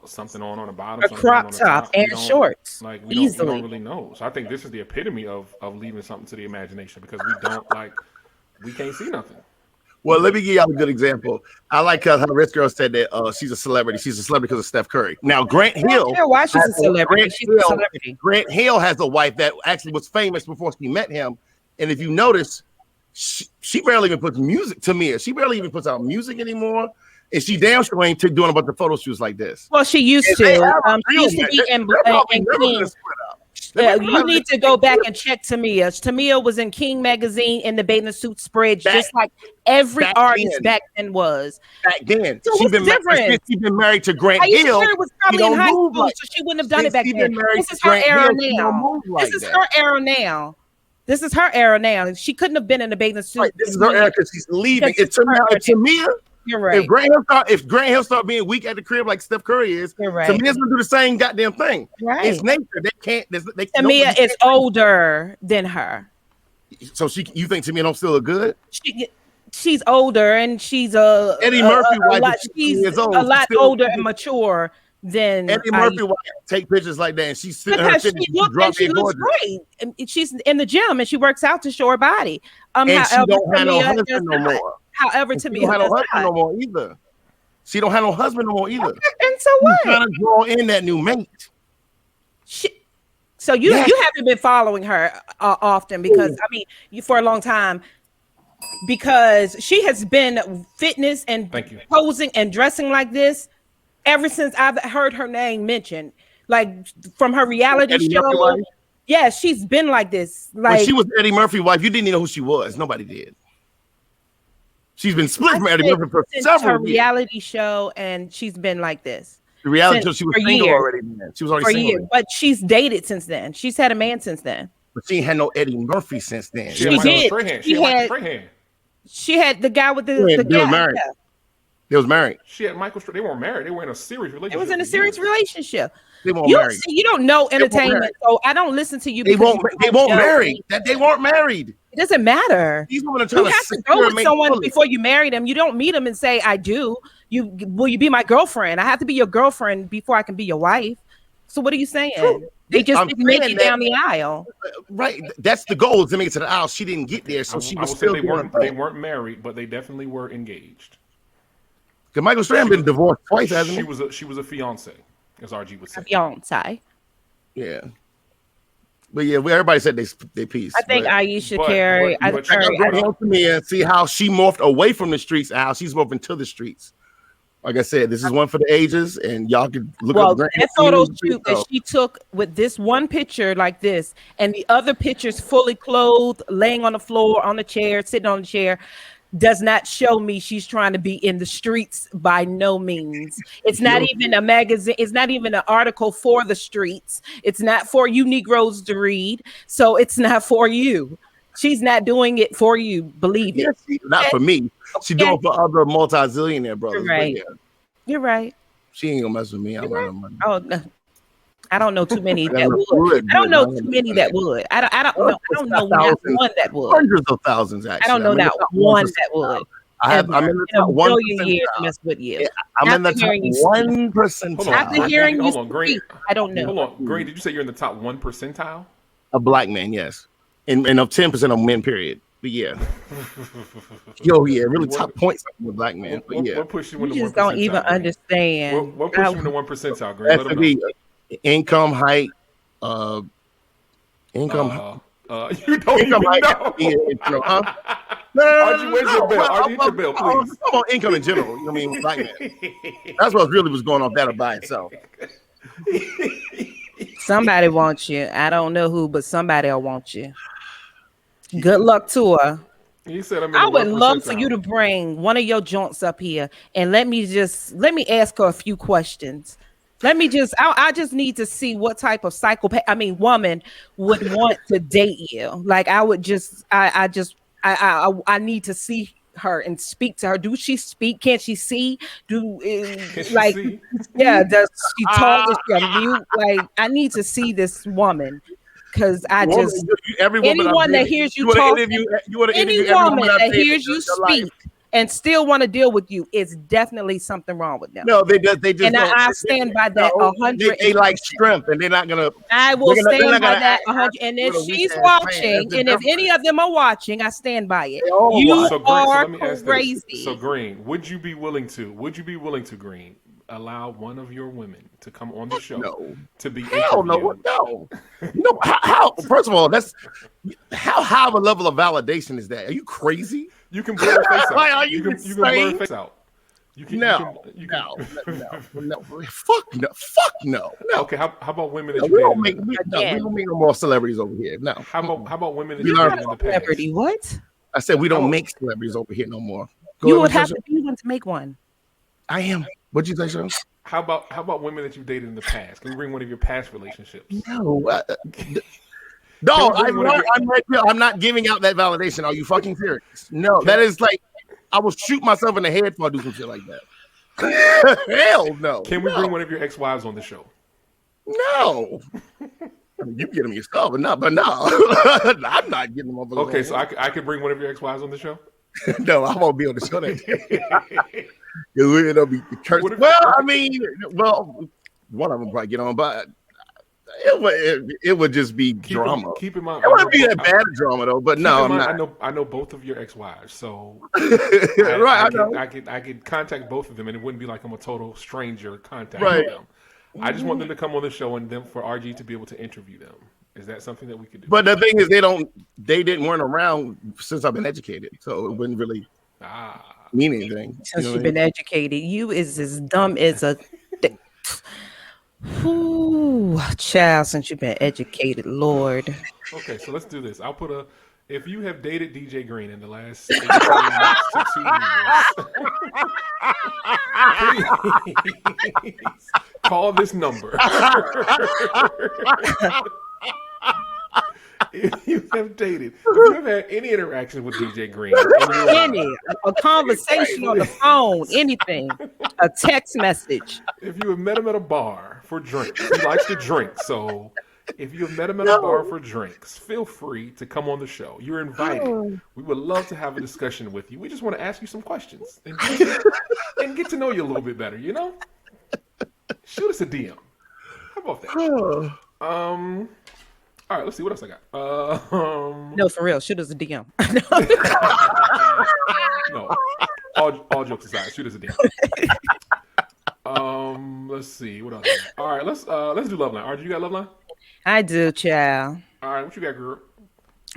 something on the bottom, a crop top and shorts. Like we don't really know. So I think this is the epitome of leaving something to the imagination because we can't see nothing. Well, let me give y'all a good example. I like how Rich Girl said that she's a celebrity. She's a celebrity because of Steph Curry. Now, Grant Hill. Why she's a celebrity? Grant Hill has a wife that actually was famous before she met him. And if you notice, She barely even puts music to me. She barely even puts out music anymore. And she damn sure ain't doing a bunch of photo shoots like this. Well, she used to. She used to be in King. You need to go back and check Tamia. Tamia was in King magazine in the bathing suit spread, just like every artist back then was. Back then, so what's the difference? She's been married to Grant Ayesha Hill. Curry was probably in high school, so she wouldn't have done it back then. This is her era now. This is her era now. This is her era now. She couldn't have been in a bathing suit. Right, this is her era because she's leaving. It's Tamia. You're right. If Grant Hill start being weak at the crib like Steph Curry is, you're right. Tamia's gonna do the same goddamn thing. Right. It's nature. They can't. Tamia is older than her. So you think Tamia don't still look good? She's older and she's Eddie Murphy wife. She's a lot older and mature than Eddie Murphy wife. Take pictures like that, and she's sitting her she looks great. And she's in the gym and she works out to show her body. And she don't have no husband no more. However, to me, she don't have no husband no more either. She don't have no husband no more either. And so what? She's trying to draw in that new mate. So you haven't been following her often because I mean you for a long time because she has been fitness and posing and dressing like this ever since I've heard her name mentioned, like from her reality show. Yeah, she's been like this. Like when she was Eddie Murphy's wife, you didn't even know who she was. Nobody did. She's been split from Eddie Murphy for several years. Reality show, and she's been like this. The reality show, she was single already. Man. She was already single. But she's dated since then. She's had a man since then. But she ain't had no Eddie Murphy since then. She did. She had the guy with the they was married. They was married. She had Michael. They weren't married. They were in a serious relationship. It was in a serious relationship. They weren't married. You don't know entertainment, so I don't listen to you. They won't marry. That they weren't married. It doesn't matter. These women are trying to have to go with someone before you marry them. You don't meet them and say, "I do." Will you be my girlfriend? I have to be your girlfriend before I can be your wife. So what are you saying? True. They just didn't make it down the aisle. Right. That's the goal, to make it to the aisle. She didn't get there, so she was still. They weren't married, but they definitely were engaged. Because Michael Strahan been divorced twice, hasn't he? She was a fiance, as RG would say. A fiance. Yeah. But yeah, everybody said they peace. I think Ayesha Curry. I go to me and see how she morphed away from the streets and how she's morphing to the streets. Like I said, this is one for the ages, and y'all can look up that photo shoot that she took with this one picture like this, and the other pictures fully clothed, laying on the floor, on the chair, sitting on the chair, does not show me she's trying to be in the streets by no means. It's not even a magazine. It's not even an article for the streets. It's not for you Negroes to read. So it's not for you. She's not doing it for you. Believe it. Not for me. She's doing it for other multi-zillionaire brothers. You're right. Yeah. You're right. She ain't gonna mess with me. I don't know. Oh no. I don't know too many that would. I don't know too many that would. I don't know not one that would. Hundreds of thousands, actually. I don't know not one that would. I'm in the top 1%. Years to mess with you. I'm in the top 1%. After hearing you speak, I don't know. Hold on, Green. Did you say you're in the top 1%? A black man, yes, and of 10% of men, period. But yeah, really top points with black man. But yeah, what push you in the 1%? You just don't even understand. What push you in the 1%, Green? Let them know. Income, height, income. You don't income, even height, know. RG, where's your bill? RG, your bill, please. I'm on income in general. You know what I mean? Black man. That's what really was going on that by itself. Somebody wants you. I don't know who, but somebody will want you. Good luck to her. He said, I would love for you to bring one of your joints up here and let me ask her a few questions. I just need to see what type of woman would want to date you. Like I need to see her and speak to her. Do she speak? Can she see? Yeah, does she talk? Is she a mute? Like I need to see this woman. Because anyone that hears you talk, any woman that hears you speak and still want to deal with you, it's definitely something wrong with them. No, they just. And I stand by that 100. They like strength, and they're not gonna. I will stand by that 100. And if she's watching, and if any of them are watching, I stand by it. You are crazy. So Green, would you be willing to? Green, allow one of your women to come on the show to be Hell interviewed? no. No, how? First of all, that's how high of a level of validation is that? Are you crazy? You can blur her face out. Are you you can blur her face out. No. Fuck no. Okay, how about women that No, you dated? we don't make no more celebrities over here. No. How about women that We you learned dated in the past? Celebrity, what? I said we don't make celebrities over here no more. You would have to be one to make one. I am. What'd you say, Sean? How about women that you dated in the past? Can we bring one of your past relationships? No. No, I'm not giving out that validation. Are you fucking serious? No, that is like I will shoot myself in the head if I do some shit like that. Hell no. Can we bring one of your ex-wives on the show? No. I mean, you get them yourself, but no. I'm not getting them over. Okay, so I could bring one of your ex-wives on the show? No, I won't be on the show that day. It'll be cursed. Well, one of them probably get on, but it would just be drama. Keep in mind, it wouldn't be that bad drama though. But no, I'm not. I know both of your ex-wives, so I could contact both of them, and it wouldn't be like I'm a total stranger contacting them. I just want them to come on the show, and then for RG to be able to interview them. Is that something that we could do? But the thing is, they weren't around since I've been educated, so it wouldn't really mean anything. Since you've been educated, you is as dumb as a. Ooh, child, since you've been educated, Lord. Okay, so let's do this. I'll put if you have dated DJ Green in the last 18 months to 2 years, please call this number. If you have dated, if you have had any interaction with DJ Green, a conversation on the phone, anything, a text message. If you have met him at a bar for drinks, he likes to drink. So if you have met him at a bar for drinks, feel free to come on the show. You're invited. We would love to have a discussion with you. We just want to ask you some questions and get to know you a little bit better, you know? Shoot us a DM. How about that? All right, let's see what else I got. No, for real, shoot us a DM. No, all jokes aside, shoot us a DM. Let's see what else. All right, let's do Love Line. RJ, you got Love Line? I do, child. All right, what you got, girl?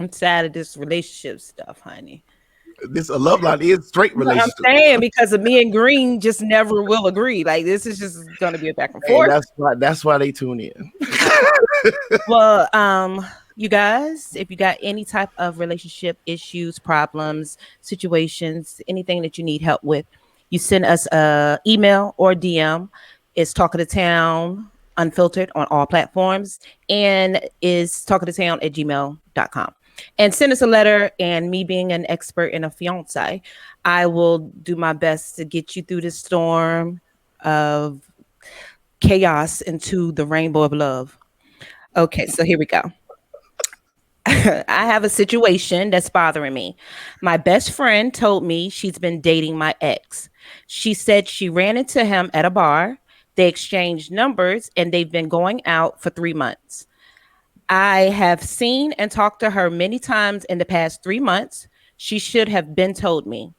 I'm tired of this relationship stuff, honey. This a Love Line is straight relationship. I'm saying because of me and Green just never will agree. Like this is just gonna be a back and forth. That's why they tune in. Well, you guys, if you got any type of relationship issues, problems, situations, anything that you need help with, you send us a email or DM. It's Talk of the Town Unfiltered on all platforms, and is talkofthetown@gmail.com. And send us a letter, and me being an expert and a fiance, I will do my best to get you through this storm of chaos into the rainbow of love. Okay, so here we go. I have a situation that's bothering me. My best friend told me she's been dating my ex. She said she ran into him at a bar. They exchanged numbers, and they've been going out for 3 months. I have seen and talked to her many times in the past 3 months. She should have been told me.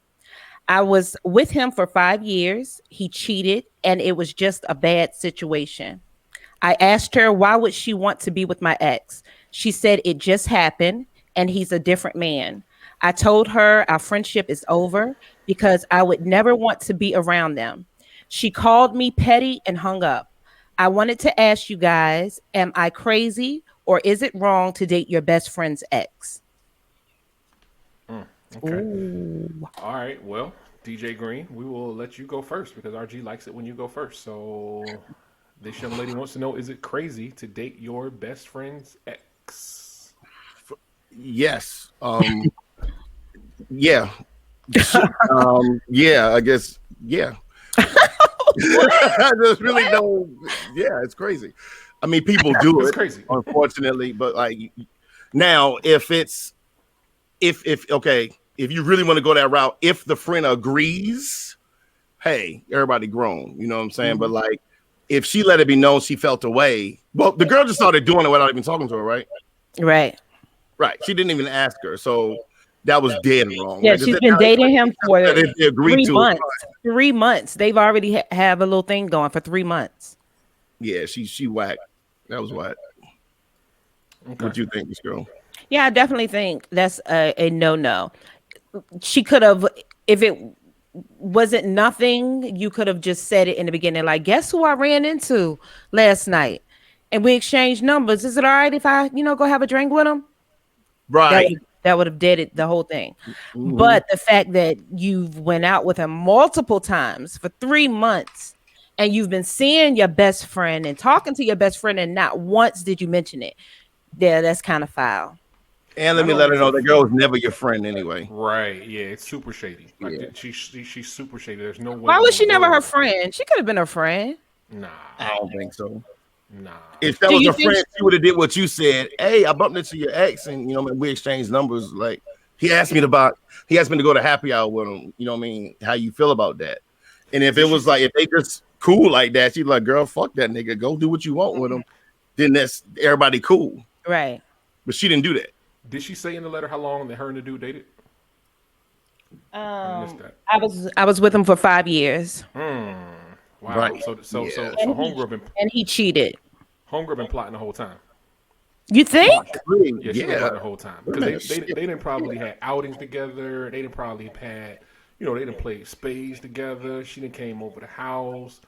I was with him for 5 years. He cheated, and it was just a bad situation. I asked her, why would she want to be with my ex? She said it just happened, and he's a different man. I told her our friendship is over because I would never want to be around them. She called me petty and hung up. I wanted to ask you guys, am I crazy, or is it wrong to date your best friend's ex? Okay. Ooh. All right. Well, DJ Green, we will let you go first because RG likes it when you go first. So this young lady wants to know, is it crazy to date your best friend's ex? Yes. Yeah. Yeah, I guess. Yeah. There's really no. Yeah, it's crazy. I mean, people do it, crazy. Unfortunately, but like now, if you really want to go that route, if the friend agrees, hey, everybody grown, you know what I'm saying? Mm-hmm. But like, if she let it be known she felt away, well, the girl just started doing it without even talking to her, right? Right. Right. She didn't even ask her. So that was dead wrong. Yeah, Like, she's been dating him for if they agreed 3 to months. 3 months. They've already have a little thing going for 3 months. Yeah, she whacked. That was whack. Okay. What do you think, this girl? Yeah, I definitely think that's a no. She could have, if it wasn't nothing, you could have just said it in the beginning, like, guess who I ran into last night? And we exchanged numbers. Is it all right if I, go have a drink with him? Right. That would have deaded the whole thing. Mm-hmm. But the fact that you've went out with him multiple times for 3 months and you've been seeing your best friend and talking to your best friend and not once did you mention it. Yeah, that's kind of foul. And let me let her know the girl was never your friend anyway. Right. Yeah, it's super shady. Like she's super shady. There's no way. Why was she never her friend? She could have been her friend. Nah. I don't think so. Nah. If that was her friend, she would have did what you said. Hey, I bumped into your ex, and we exchanged numbers. Like he asked me to go to happy hour with him. You know what I mean? How you feel about that? And if it was like if they just cool like that, she'd like, girl, fuck that nigga. Go do what you want with him. Then that's everybody cool. Right. But she didn't do that. Did she say in the letter how long that her and the dude dated? I was with him for 5 years. Wow. Right. So homegirl been and he cheated. Homegirl been plotting the whole time. You think? Yeah, she been plotting the whole time because they didn't probably had outings together. They didn't probably had they didn't play spades together. She didn't came over the house.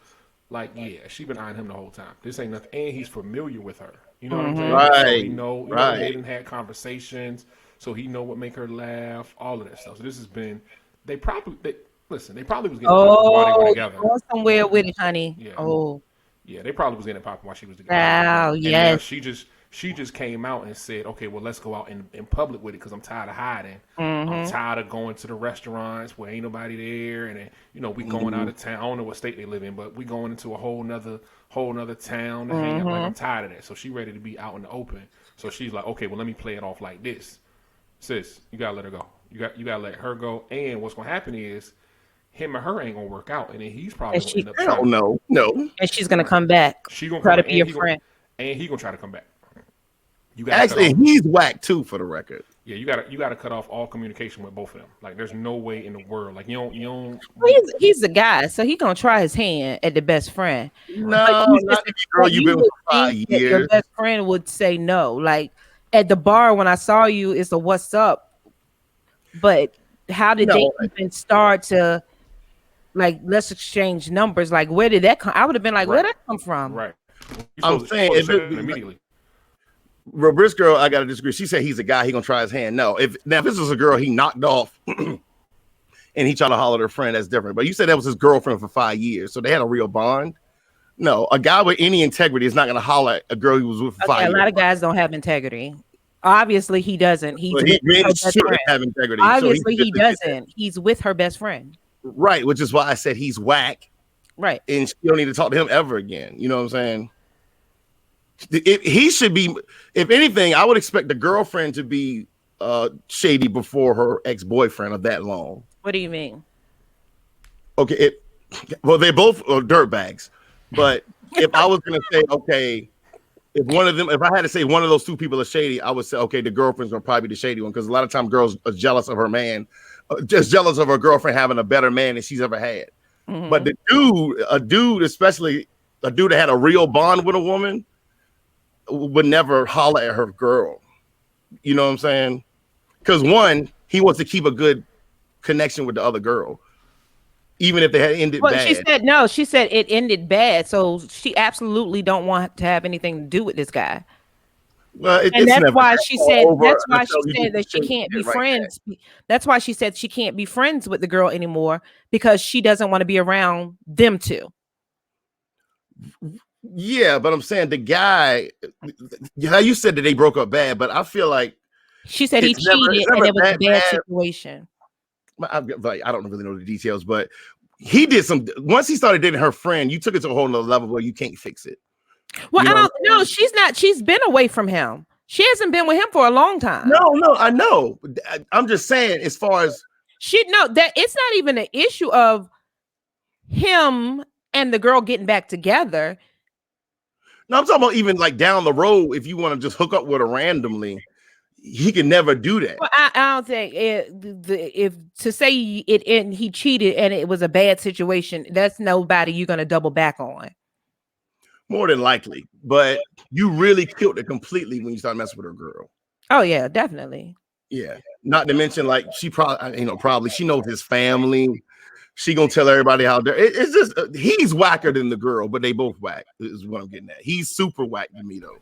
Like she been eyeing him the whole time. This ain't nothing, and he's familiar with her. You know what I'm saying? Right. So he know they didn't had conversations, so he know what make her laugh. All of that stuff. So this has been. They probably was getting popping while they were together. Going somewhere with it, honey. Yeah. Oh. Yeah, they probably was getting popping while she was together. Wow. Yes. She just came out and said, okay, well, let's go out in public with it because I'm tired of hiding. Mm-hmm. I'm tired of going to the restaurants where ain't nobody there, and we going out of town. I don't know what state they live in, but we going into a whole nother town to hang out. Like I'm tired of that. So she ready to be out in the open. So she's like, okay, well, let me play it off like this, sis. You gotta let her go. You gotta let her go. And what's gonna happen is him and her ain't gonna work out, and then he's probably gonna end up trying. No. And she's gonna come back. She gonna try to be your friend, and he gonna try to come back. Actually, he's whack too, for the record. Yeah, you gotta cut off all communication with both of them. Like, there's no way in the world. Like, you don't. Well, he's the guy, so he gonna try his hand at the best friend. No, not the girl you've been with for 5 years. Your best friend would say no. Like at the bar when I saw you, it's a what's up. But how did they even start to like let's exchange numbers? Like, where did that come? I would have been like, where did that come from? Right. I'm saying immediately. This girl, I gotta disagree. She said he's a guy, he gonna try his hand. No, if this was a girl he knocked off and he tried to holler at her friend, that's different. But you said that was his girlfriend for 5 years, so they had a real bond. No, a guy with any integrity is not gonna holler at a girl he was with for 5 years. A lot of guys don't have integrity. Obviously, he doesn't. He should have integrity. Obviously, he doesn't. He's with her best friend. Right, which is why I said he's whack. Right, and you don't need to talk to him ever again. You know what I'm saying? He should be, if anything, I would expect the girlfriend to be shady before her ex-boyfriend of that long. What do you mean? Okay, well, they both are dirtbags, but if I was gonna say, okay, if I had to say one of those two people are shady, I would say, okay, the girlfriend's gonna probably be the shady one, because a lot of times girls are jealous of her man, just jealous of her girlfriend having a better man than she's ever had. Mm-hmm. But a dude, especially a dude that had a real bond with a woman, would never holler at her girl. You know what I'm saying? Because one, he wants to keep a good connection with the other girl, even if they had ended bad. She said it ended bad, so she absolutely don't want to have anything to do with this guy. Well, that's why she said that she can't be friends. That's why she said she can't be friends with the girl anymore, because she doesn't want to be around them two. Yeah, but I'm saying the guy, how you said that they broke up bad, but I feel like she said he cheated and it was a bad situation. I don't really know the details, but he did once he started dating her friend, you took it to a whole nother level where you can't fix it. Well, I don't know. She's been away from him. She hasn't been with him for a long time. No, I know. I'm just saying, as far as that it's not even an issue of him and the girl getting back together. No, I'm talking about even like down the road, if you want to just hook up with her randomly, he can never do that. Well, I don't think if to say it and he cheated and it was a bad situation, that's nobody you're gonna double back on. More than likely, but you really killed it completely when you start messing with her girl. Oh yeah, definitely. Yeah, not to mention like she probably she knows his family. She gonna tell everybody how there. It's just he's whacker than the girl, but they both whack. Is what I'm getting at. He's super whack to me though.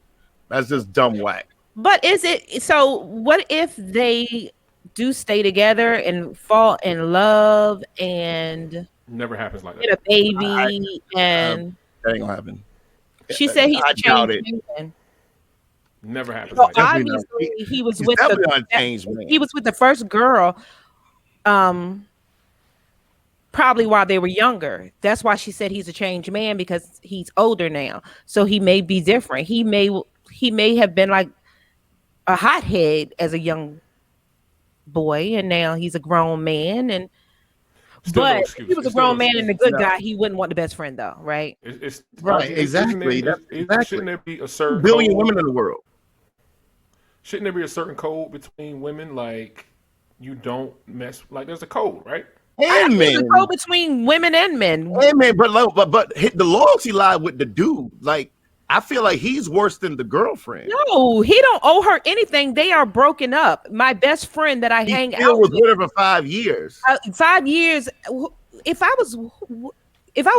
That's just dumb whack. But is it so? What if they do stay together and fall in love and never happens like that? Get a baby and that ain't gonna happen. She said he's changed man. Never happens. So like that. obviously he was with the first girl. Probably while they were younger. That's why she said he's a changed man because he's older now. So he may be different. He may have been like a hothead as a young boy, and now he's a grown man. And but if he was a grown man and a good guy, he wouldn't want the best friend though, right? It's right, exactly. Shouldn't there be a certain billion women in the world? Shouldn't there be a certain code between women? Like you don't mess. Like there's a code, right? And men. There's a code between women and men. And men, but the loyalty lied with the dude. Like I feel like he's worse than the girlfriend. No, he don't owe her anything. They are broken up. My best friend that I hang out with her for 5 years. 5 years. If I was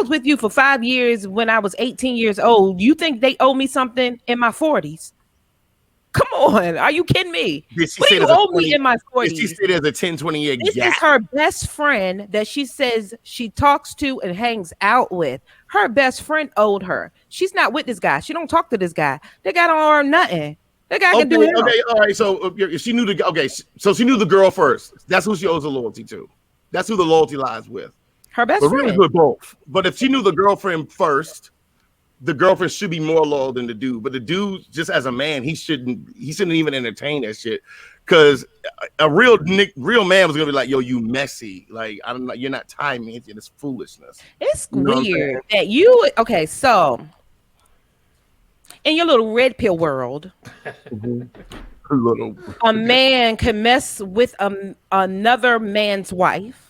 with you for 5 years when I was 18 years old, you think they owe me something in my 40s? Come on, are you kidding me? Did she what say do you owe me in my 40s? Did she say there's a 10-20 year This gap? is her best friend that she says she talks to and hangs out with. Her best friend owed her. She's not with this guy. She don't talk to this guy. That guy don't owe her nothing. That guy can do it. Okay, all right. So she knew so she knew the girl first. That's who she owes the loyalty to. That's who the loyalty lies with. Her best but friend. Really good both. But if she knew the girlfriend first, the girlfriend should be more loyal than the dude. But the dude, just as a man, he shouldn't even entertain that shit. Because a real man was gonna be like, "Yo, you messy. Like, I don't know. You're not tying me into this foolishness." It's weird that you. Okay, so in your little red pill world, a man can mess with another man's wife.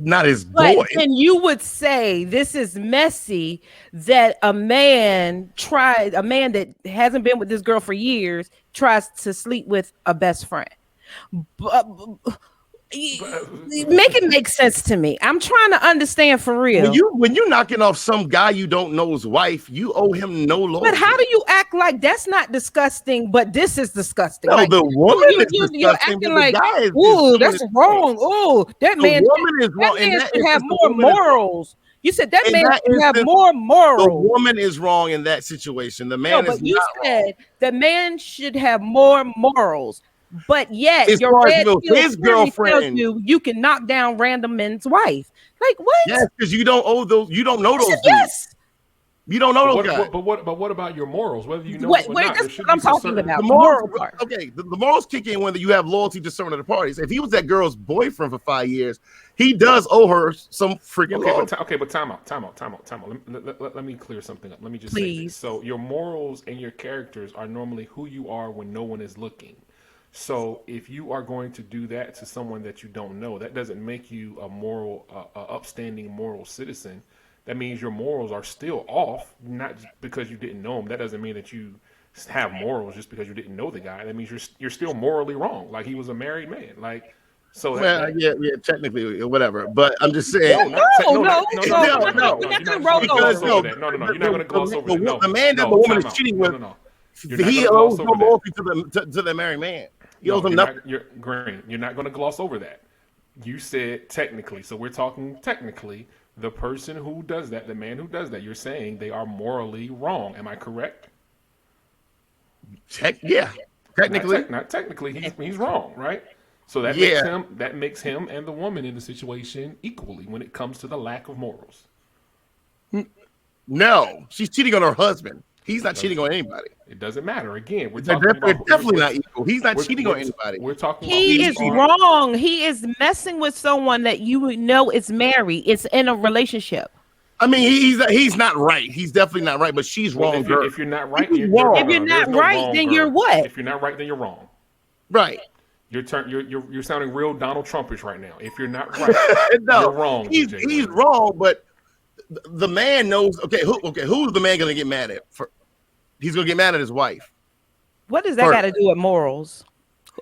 Not his boy. And you would say this is messy that a man that hasn't been with this girl for years tries to sleep with a best friend. Make it make sense to me. I'm trying to understand for real. When you knocking off some guy you don't know's wife, you owe him no loyalty. But how do you act like that's not disgusting, but this is disgusting? No, like, the woman is disgusting. You're acting like, ooh, that's wrong. Ooh, that man should have more morals. You said that man should have more morals. The woman is wrong in that situation. The man is not. You said the man should have more morals. But yet, his girlfriend, you can knock down random men's wife. Like what? Yes, because you don't owe those. You don't know those. Yes, you don't know those guys. But what about your morals? Whether you know what I'm talking about. The moral part. Okay, the morals kick in when you have loyalty to certain of the parties. If he was that girl's boyfriend for 5 years, he does owe her some freaking loyalty. But time out. Let me clear something up. Let me just say this. So your morals and your characters are normally who you are when no one is looking. So if you are going to do that to someone that you don't know, that doesn't make you a moral, upstanding moral citizen. That means your morals are still off, not because you didn't know him. That doesn't mean that you have morals just because you didn't know the guy. That means you're still morally wrong. Like he was a married man. Like so. Yeah, technically, whatever. But I'm just saying. No. You're not going to gloss over that. No. You're not going to gloss over that. The man that the woman is cheating with, he owes no loyalty to the married man. You're not going to gloss over that. You said technically, so we're talking technically. The person who does that, the man who does that, you're saying they are morally wrong. Am I correct? Technically. Not technically. He's wrong, right? So that makes him and the woman in the situation equally when it comes to the lack of morals. No, she's cheating on her husband. He's not cheating on anybody. It doesn't matter. Again, we're definitely not equal. He's not cheating on anybody. We're talking. He is wrong. He is messing with someone that you know is married. It's in a relationship. I mean, he's not right. He's definitely not right. But she's wrong. If you're not right, then you're what? If you're not right, then you're wrong. Right. You're sounding real Donald Trumpish right now. If you're not right, no, you're wrong. He's wrong, but the man knows. Who's the man gonna get mad at? He's gonna get mad at his wife. What does that got to do with morals?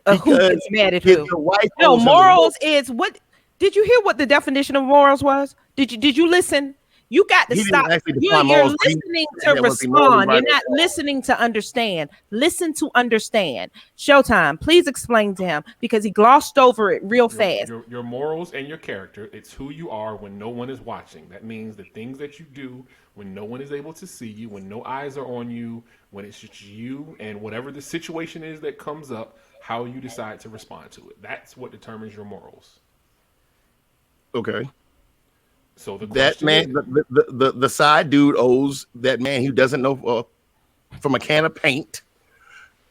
Who gets mad at his who? wife No, morals is what. Did you hear what the definition of morals was? Did you listen? You got to stop. You're listening to respond. You're not listening to understand. Listen to understand. Showtime, please explain to him because he glossed over it real fast. Your morals and your character, it's who you are when no one is watching. That means the things that you do when no one is able to see you, when no eyes are on you, when it's just you and whatever the situation is that comes up, how you decide to respond to it. That's what determines your morals. Okay. So that man, the side dude owes that man who doesn't know from a can of paint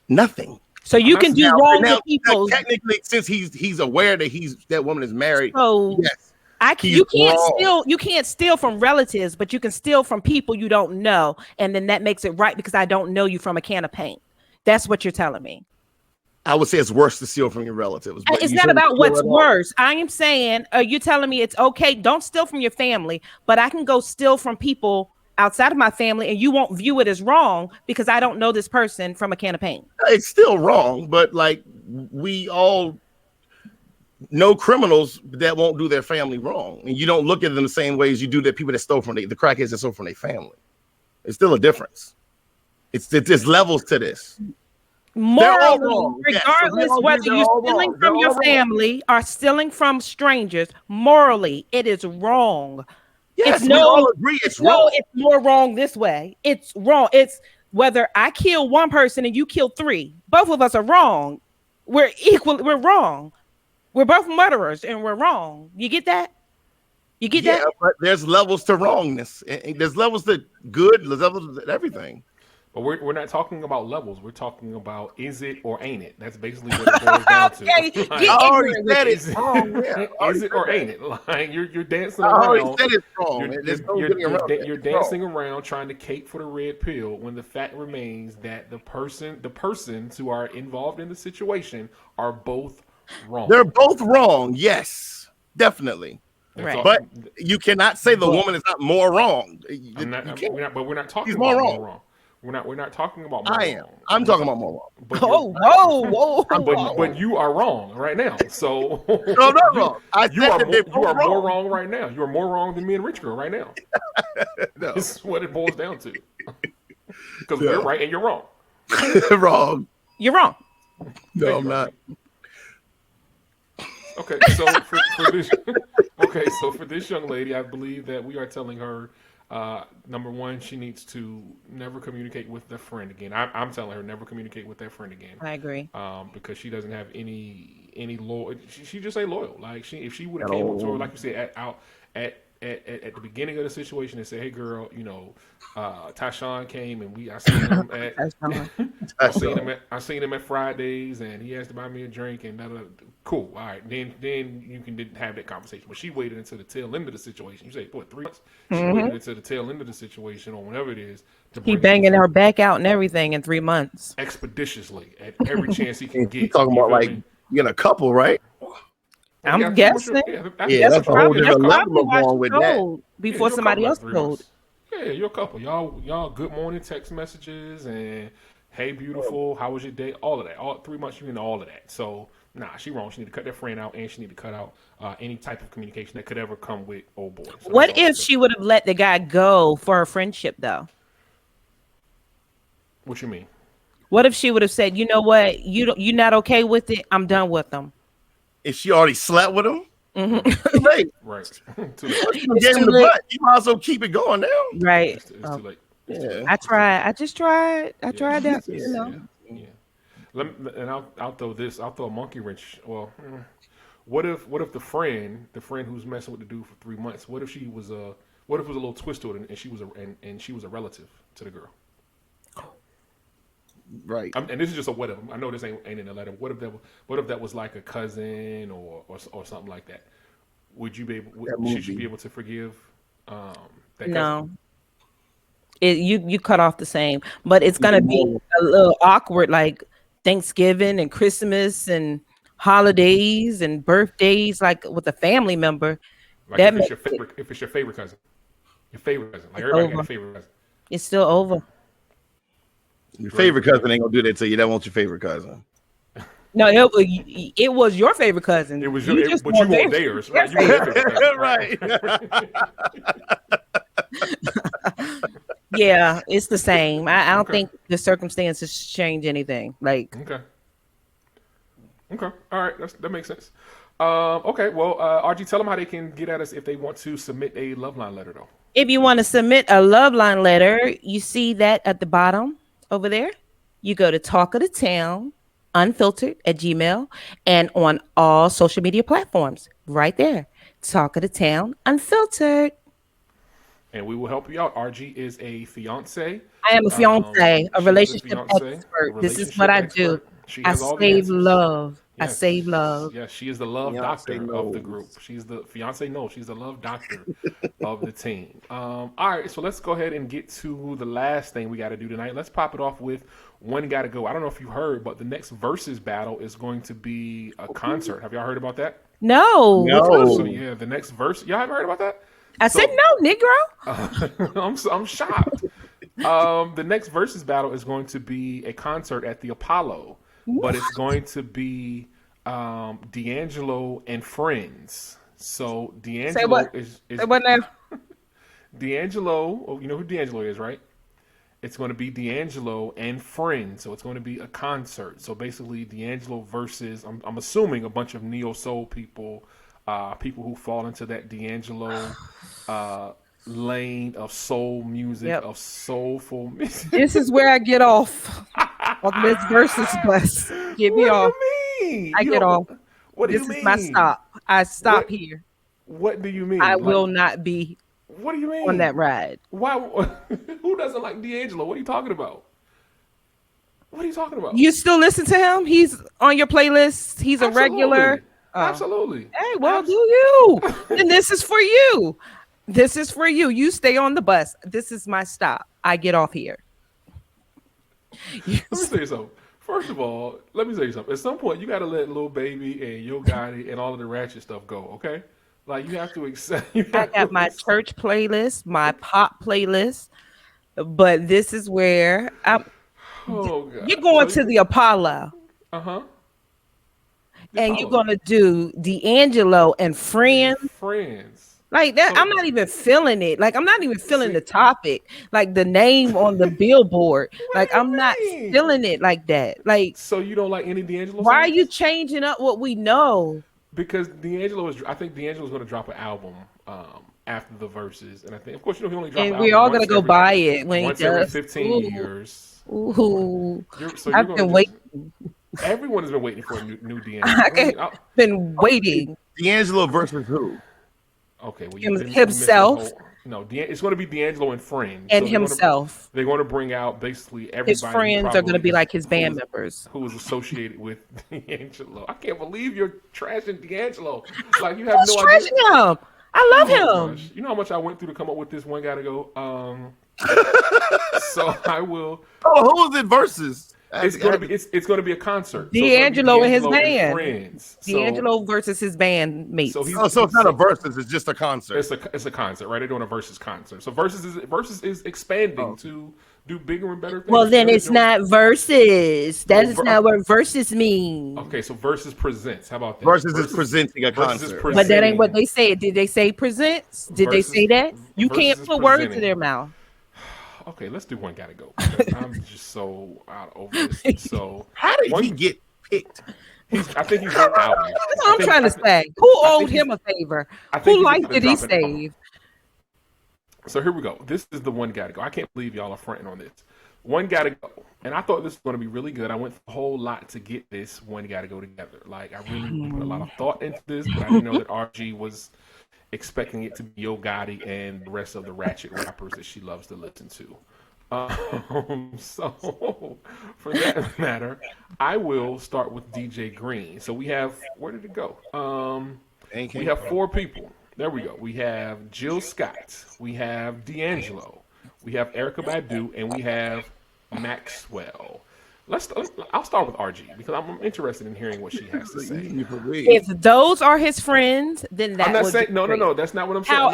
nothing. So you can do wrong to people. Technically, since he's aware that that woman is married. So yes, you can't steal from relatives, but you can steal from people you don't know, and then that makes it right because I don't know you from a can of paint. That's what you're telling me. I would say it's worse to steal from your relatives. But it's not about what's worse. I am saying, you're telling me it's okay. Don't steal from your family, but I can go steal from people outside of my family and you won't view it as wrong because I don't know this person from a can of paint. It's still wrong, but like we all know criminals that won't do their family wrong. And you don't look at them the same way as you do the people that stole from the crackheads that stole from their family. It's still a difference. There's levels to this. Morally, regardless whether you're stealing from your family or stealing from strangers, morally, it is wrong. Yes, we all agree it's wrong. No, it's more wrong this way. It's wrong. It's whether I kill one person and you kill three. Both of us are wrong. We're equal. We're wrong. We're both murderers and we're wrong. You get that? You get that? But there's levels to wrongness. There's levels to good. There's levels to everything. But we're not talking about levels. We're talking about is it or ain't it. That's basically what it boils down to. Okay, like, I already said it. Is it or ain't it? Like you're dancing around. I already around. said it's wrong. You're dancing around trying to cape for the red pill when the fact remains that the persons who are involved in the situation are both wrong. They're both wrong. Yes, definitely. Right. But you cannot say the woman is not more wrong. We're not talking She's about more more wrong. We're not talking about more wrong. I'm talking about more wrong. Whoa. But you are wrong right now. So no, not wrong. You are more wrong right now. You are more wrong than me and Rich Girl right now. No. This is what it boils down to. Because we're right and you're wrong. Wrong. You're wrong. No, I'm not. Okay, so for this young lady, I believe that we are telling her, number one, she needs to never communicate with their friend again. I'm telling her never communicate with their friend again. I agree. Because she doesn't have any loyal. She just ain't loyal. Like if she would have came up to her, like you said, at the beginning of the situation and said, "Hey, girl, Tyshawn came and I seen him at I seen him at Fridays and he asked to buy me a drink and cool. All right, then you can have that conversation." But she waited until the tail end of the situation. You say, what, 3 months? She waited until the tail end of the situation or whatever it is. He banging her back out and everything in 3 months. Expeditiously at every chance he can get. You're talking about like being a couple, right? I'm guessing. That's a whole different level of going with that. Before somebody else told. Yeah, you're a couple. Y'all good morning text messages and hey beautiful, how was your day? All of that. All 3 months you into all of that. So she wrong. She need to cut that friend out and she need to cut out any type of communication that could ever come with old boy. So what if she would have let the guy go for her friendship though? What you mean? What if she would have said, you know what, you're not okay with it, I'm done with them? If she already slept with him, too late. Right. Too late. You gave him the butt. You might as well keep it going now. Right. It's too late. Yeah. I tried. I just tried. I tried that. Yeah. And I'll throw a monkey wrench. Well, what if the friend who's messing with the dude for 3 months? What if it was a little twist to it and she was a relative to the girl? Right. And this is just a what if. I know this ain't in the letter. What if that was like a cousin or something like that? Would you be able? Should she be able to forgive? That no. You cut off the same, but it's gonna be a little awkward, like Thanksgiving and Christmas and holidays and birthdays, like with a family member, Like that if it's makes your favorite, if it's your favorite cousin, like it everybody got a over. favorite cousin. It's still over. Your favorite cousin ain't gonna do that to you. That wants your favorite cousin. No, it was your favorite cousin. It was You your, just but you want their theirs, right? You want their favorite cousin, Right. Yeah, it's the same. I don't Okay. think the circumstances change anything. Like, Okay. Okay. All right. That makes sense. Okay. Well, RG, tell them how they can get at us if they want to submit a love line letter, though. if you want to submit a love line letter, you see that at the bottom over there. You go to Talk of the Town, Unfiltered at Gmail, and on all social media platforms, right there. Talk of the Town, Unfiltered. And we will help you out. RG is a fiance. I am a fiance, a She's relationship fiance, expert. a This is what I relationship do. expert. She I has all the save answers. love. I Yes. save love. Yes, she is the love Fiancé doctor of the knows. group. She's the fiance. No, she's the love doctor of the team. All right, so let's go ahead and get to the last thing we got to do tonight. Let's pop it off with One Gotta Go. I don't know if you heard, but the next versus battle is going to be a concert. Have y'all heard about that? No. No. So yeah, the next verse. Y'all haven't heard about that? I said no, Negro. I'm shocked. The next versus battle is going to be a concert at the Apollo, but it's going to be D'Angelo and friends. So D'Angelo what? is Say what now? D'Angelo. Oh, you know who D'Angelo is, right? It's going to be D'Angelo and friends. So it's going to be a concert. So basically, D'Angelo versus I'm assuming a bunch of neo soul people, people who fall into that D'Angelo lane of soul music, of soulful music. This is where I get off on this versus bus. Get me off. What do you mean? I get off. What do This you mean? is my stop. I stop here. What do you mean? I will not be What do you mean? on that ride. Why? Who doesn't like D'Angelo? What are you talking about? What are you talking about? You still listen to him? He's on your playlist. He's a regular. Absolutely. Hey, well, do you? And this is for you. This is for you. You stay on the bus. This is my stop. I get off here. Let me tell you something. First of all, let me tell you something. At some point, you got to let Lil Baby and Yo Gotti and all of the ratchet stuff go, okay? Like, you have to accept. I got my church playlist, my pop playlist, but this is where I'm. Oh, God. You're going to the Apollo. Uh-huh. And you're going to do D'Angelo and friends. Friends. Like that, I'm not even feeling it. Like I'm not even feeling the topic, like the name on the billboard. Like I'm not feeling it like that. Like, so you don't like any D'Angelo? Why songs? are you changing up what we know? Because D'Angelo is. I think D'Angelo's going to drop an album after the verses, and I think, of course, you know he only drops. And we're all gonna go buy it when he does. Every 15 years. Ooh, I've been waiting. Everyone has been waiting for a new D'Angelo. I've been waiting. D'Angelo versus who? Okay, well, himself. No, it's going to be D'Angelo and friends. And himself. They're going to bring out basically everybody. His friends are going to be like his band members. Who is associated with D'Angelo. I can't believe you're trashing D'Angelo. Like, you have no idea. Trashing him. I love him. Gosh. You know how much I went through to come up with this One Gotta Go? So I will. Oh, who's it versus? It's gonna be a concert. D'Angelo and his band. Friends. D'Angelo versus his band mates. So it's not a versus. It's just a concert. It's a concert, right? They're doing a versus concert. So versus is expanding to do bigger and better things. Well, then it's not versus. That is not what versus means. Okay, so versus presents. How about that? Versus is presenting a concert. But that ain't what they said. Did they say presents? Did they say that? You can't put words in their mouth. Okay, let's do One Gotta Go. I'm just so out over this. So how did he get picked? I think he's went out. That's what I'm trying to say. Who owed him a favor? Who life did he save? So here we go. This is the One Gotta Go. I can't believe y'all are fronting on this. One Gotta Go. And I thought this was going to be really good. I went a whole lot to get this One Gotta Go together. Like, I really put a lot of thought into this, but I didn't know that RG was expecting it to be Yo Gotti and the rest of the ratchet rappers that she loves to listen to. So for that matter, I will start with DJ Green. So we have, where did it go? We have 4 people. There we go. We have Jill Scott. We have D'Angelo. We have Erykah Badu, and we have Maxwell. I'll start with RG because I'm interested in hearing what she has to say. If those are his friends, then that I'm not would saying be no. great. That's not what I'm saying.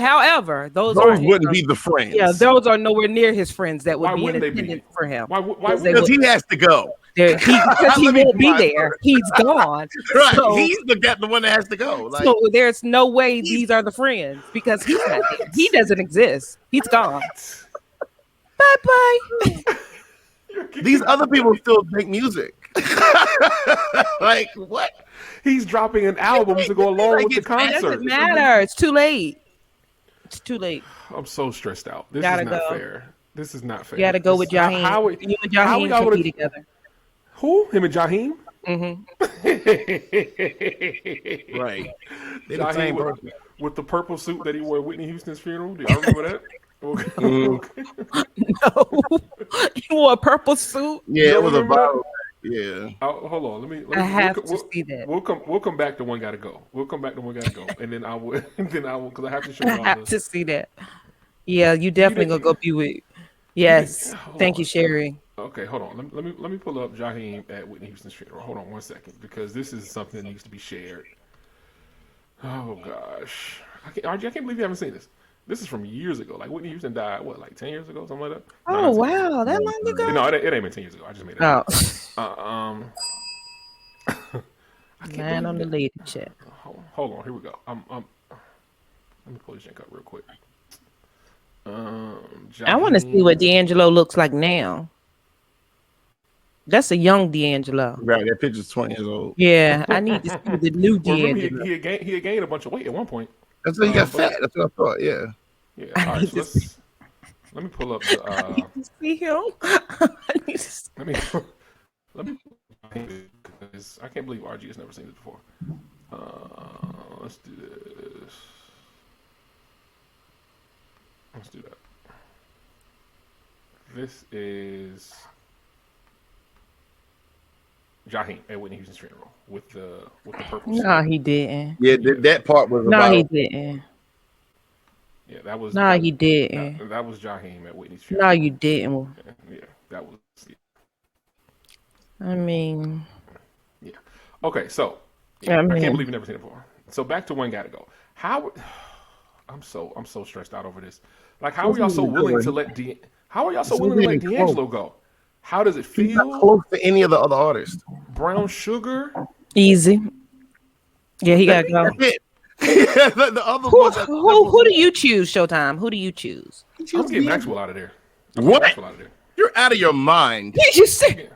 However, those wouldn't be the friends. Yeah, those are nowhere near his friends that would Why be in wouldn't they be? attendance for him. Why Because he has to go. Because he Let me won't be be there. first. He's gone. Right. So, He's the one that has to go. Like, so there's no way these are the friends because he's not there. He doesn't exist. He's gone. Bye bye. these other people still make music. Like, what? He's dropping an album to go along with the concert. It doesn't matter. It's too late. It's too late. I'm so stressed out. This Gotta is not go. fair. This is not fair. You got to go with Jaheim. You and Jaheim should be together. Who? Him and Jaheim? Mm-hmm. Right. They the Jaheim same person. with the purple suit that he wore at Whitney Houston's funeral. Do y'all remember that? No. You wore a purple suit? Yeah, it was a bottle. Yeah. Hold on. Let me I have to see that. We'll come back to one gotta go. We'll come back to one gotta go. And then I will because I have to show I y'all have this. to see that. Yeah, you definitely gonna go be with. Yes. Thank you, Sherry. Okay, hold on. Let me pull up Jaheim at Whitney Houston's funeral. Hold on 1 second because this is something that needs to be shared. Oh gosh, I can't believe you haven't seen this. This is from years ago. Like Whitney Houston died, what, like 10 years ago, something like that? Oh wow, that long ago? No, it ain't been 10 years ago. I just made it. Oh. Man on the lady chat. Hold on, here we go. Let me pull this link up real quick. I want to see what D'Angelo looks like now. That's a young D'Angelo. Right, that picture's 20 years old. Yeah, I need to see the new Well, D'Angelo. he had gained a bunch of weight at one point. That's why he got fat. That's what I thought. Yeah. Yeah. All right. So let me pull up the. I need to see him. Let me. Because I can't believe RG has never seen this before. Let's do this. Let's do that. This is Jaheim at Whitney Houston's funeral with the purple. No, he didn't. Yeah, that part was. No, he didn't. Yeah, that was. No, he didn't. That was Jaheim at Whitney's funeral. No, you didn't. Yeah, that was. Yeah. I mean. Yeah. Okay, so I can't believe you've never seen it before. So back to One Gotta Go. I'm so stressed out over this. Like, how are y'all so willing to let D'Angelo go? How does it feel? He's not close to any of the other artists. Brown Sugar, easy. Yeah, he gotta go. That's it. The other who do you choose, Showtime? Who do you choose? I'm getting Maxwell out of there. What? You're out of your mind. Did you say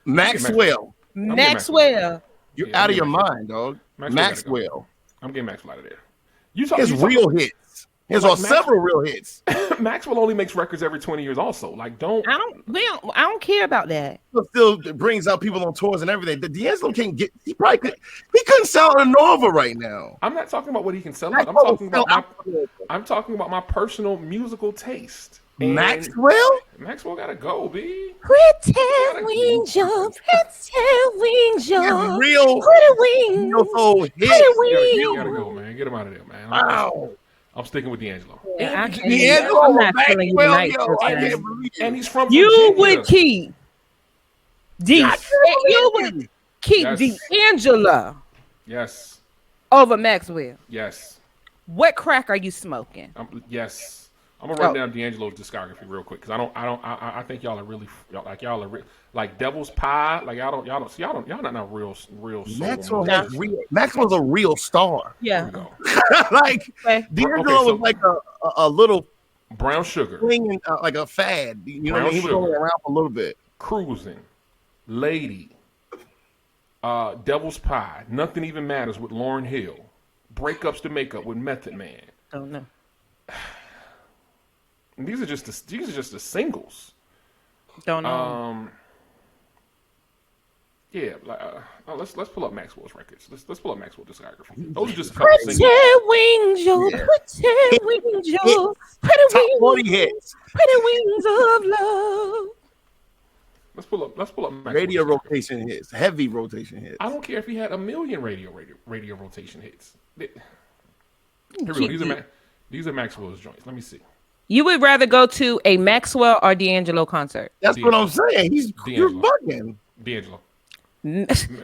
Maxwell? Maxwell. You're out of your mind, dog. Maxwell. I'm getting Maxwell out of there. His real hits. His are several real hits. Maxwell only makes records every 20 years. Also, like, I don't care about that. It still brings out people on tours and everything. The D'Angelo can't get. He couldn't sell a Nova right now. I'm not talking about what he can sell out. I'm talking about my personal musical taste. And Maxwell gotta go, B. Pretty wings, your pretty wings, your real pretty wings. You gotta go, man. Get him out of there, man. Wow. I'm sticking with D'Angelo. I'm not feeling you tonight. And he's from you Virginia. Would keep you would keep D'Angelo over Maxwell. Yes. What crack are you smoking? Yes. I'm gonna run down D'Angelo's discography real quick because I think y'all are really like Devil's Pie. Like y'all not real Maxwell's a real star. Yeah. Like D'Angelo was like a little Brown Sugar, like a fad. You know what I mean? He was only around for a little bit. Cruising, Lady, Devil's Pie, Nothing Even Matters with Lauryn Hill, Breakups to Make Up with Method Man. Don't know. And these are just the singles. Don't know. Yeah, let's pull up Maxwell's records. Let's pull up Maxwell's discography. Those are just a couple singles. Pretty wings, hits. Pretty wings of love. Let's pull up Maxwell's radio rotation hits, heavy rotation hits. I don't care if he had a million radio rotation hits. Here we go. These are Maxwell's joints. Let me see. You would rather go to a Maxwell or D'Angelo concert? That's what I'm saying. You're bugging. D'Angelo. Maxwell.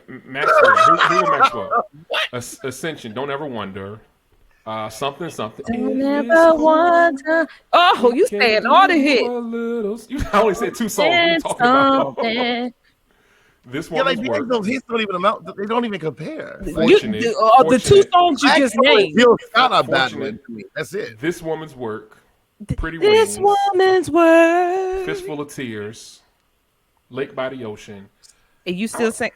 Who are Maxwell? Ascension. Don't ever wonder. Something. Don't ever wonder. Oh, you saying all the hits. I only said 2 songs. What are you talking about? This woman's work. Those hits don't even amount. They don't even compare. The 2 songs you just named. That's it. This woman's work. Pretty This Wings. woman's work. Fistful of Tears. Lake by the Ocean. And you still say?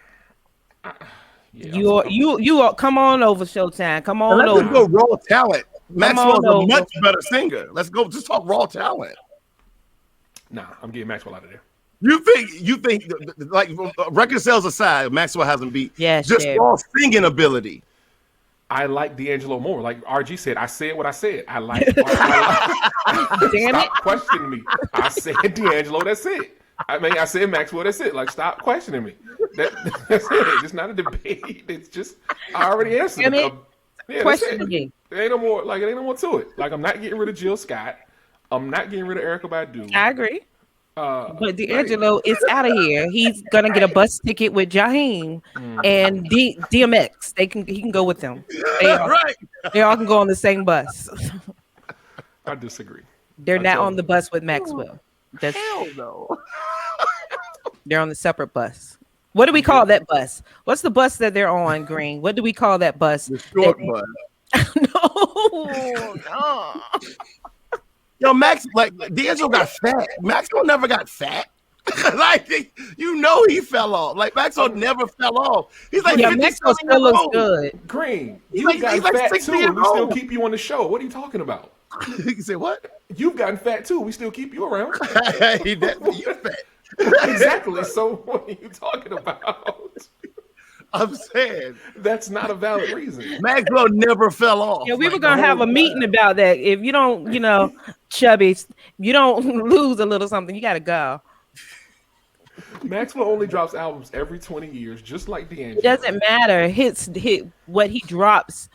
Yeah, you come on over, Showtime. Come on let's over. Let's go raw talent. Maxwell's a much better singer. Let's go. Just talk raw talent. Nah, I'm getting Maxwell out of there. You think like record sales aside, Maxwell hasn't beat. Yeah, just raw singing ability. I like D'Angelo more. Like RG said, I said what I said. I like. Damn stop it! questioning me. I said D'Angelo. That's it. I mean, I said Maxwell. That's it. Like, stop questioning me. That's it. It's not a debate. It's just I already answered. Damn it. Yeah, questioning me. There ain't no more. Like, it ain't no more to it. Like, I'm not getting rid of Jill Scott. I'm not getting rid of Erykah Badu. I agree. But D'Angelo is out of here. He's gonna get a bus ticket with Jaheim and DMX. He can go with them. They all can go on the same bus. I disagree. They're not on the bus with Maxwell. Hell no. They're on the separate bus. What do we call that bus? What's the bus that they're on, Green? What do we call that bus? The short bus. No. Yo, Max, like D'Angelo got fat. Maxwell never got fat. Like he fell off. Like Maxwell never fell off. He's like, yeah, Maxwell still looks good. Green, you got fat too, and we still keep you on the show. What are you talking about? You say what? You've gotten fat too. We still keep you around. You're fat. Exactly. So what are you talking about? I'm saying that's not a valid reason. Maxwell never fell off. Yeah, we were gonna have a meeting about that. If you don't, chubby, you don't lose a little something, you gotta go. Maxwell only drops albums every 20 years, just like D'Angelo. It doesn't matter. What he drops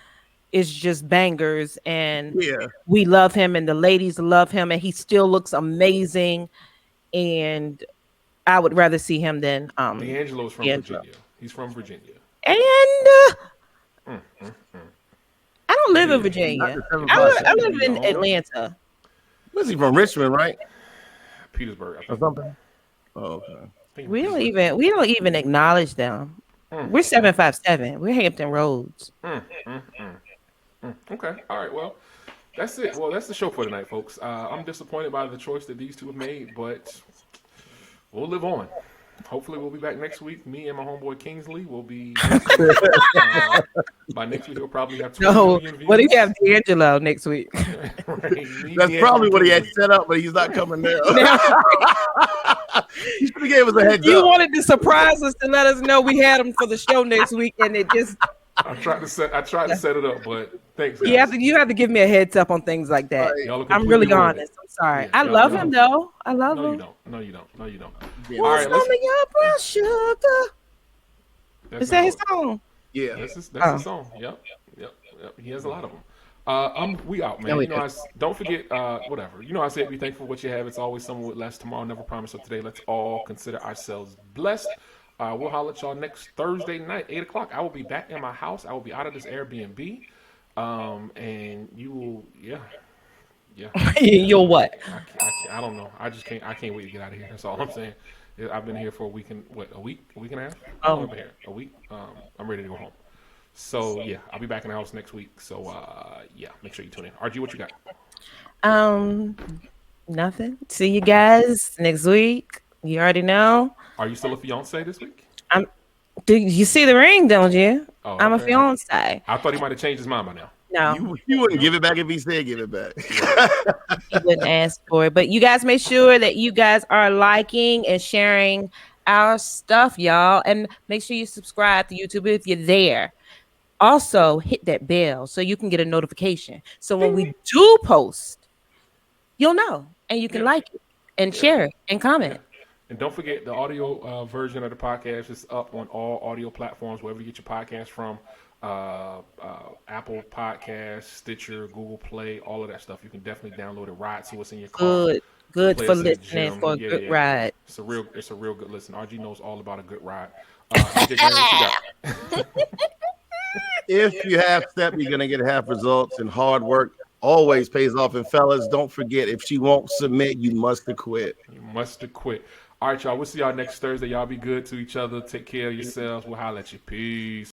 is just bangers, and we love him, and the ladies love him, and he still looks amazing. And I would rather see him than D'Angelo's from Virginia. He's from Virginia. And I don't live in Virginia. I live in Atlanta. Where's he from? Richmond, right? Petersburg, I think. Or something. Oh, okay. We don't even acknowledge them. We're 757. We're Hampton Roads. Okay. All right. Well, that's it. Well, that's the show for tonight, folks. I'm disappointed by the choice that these two have made, but we'll live on. Hopefully, we'll be back next week. Me and my homeboy Kingsley will be. By next week, we'll probably have 20 million views. What do you have D'Angelo next week? Right. That's probably what he had set up, but he's not coming there. He should have gave us a heads up. You wanted to surprise us to let us know we had him for the show next week, and it just. I tried to set it up, but thanks. Guys. You have to give me a heads up on things like that. Right. I'm really honest. I'm sorry. I love him though. I love him. No, you don't. Yeah. All right, let's. Your breath, sugar. Is that his song? Yeah, that's his song. Yep. He has a lot of them. We out, man. Don't forget, whatever. I said be thankful for what you have. It's always someone with less. Tomorrow never promise of today. Let's all consider ourselves blessed. We'll holler at y'all next Thursday night, 8 o'clock. I will be back in my house. I will be out of this Airbnb. And you will, yeah. You'll what? I don't know. I can't wait to get out of here. That's all I'm saying. I've been here for a week and a week and a half? Oh. I've been here a week. I'm ready to go home. So yeah, I'll be back in the house next week. So yeah, make sure you tune in. RG, what you got? Nothing. See you guys next week. You already know. Are you still a fiance this week? Do you see the ring, don't you? Oh, I'm a fiance. I thought he might have changed his mind by now. No. You wouldn't give it back if he said give it back. He wouldn't ask for it. But you guys make sure that you guys are liking and sharing our stuff, y'all. And make sure you subscribe to YouTube if you're there. Also, hit that bell so you can get a notification. So when we do post, you'll know. And you can like it and share it and comment. And don't forget, the audio version of the podcast is up on all audio platforms, wherever you get your podcast from. Apple Podcast, Stitcher, Google Play, all of that stuff. You can definitely download it, ride to us in your car. Good play for us in the listening gym. for a good ride. It's a real good listen. RG knows all about a good ride. DJ Green, what you got? If you half step, you're gonna get half results, and hard work always pays off. And fellas, don't forget, if she won't submit, you must have quit. You must have quit. All right, y'all. We'll see y'all next Thursday. Y'all be good to each other. Take care of yourselves. We'll holler at you. Peace.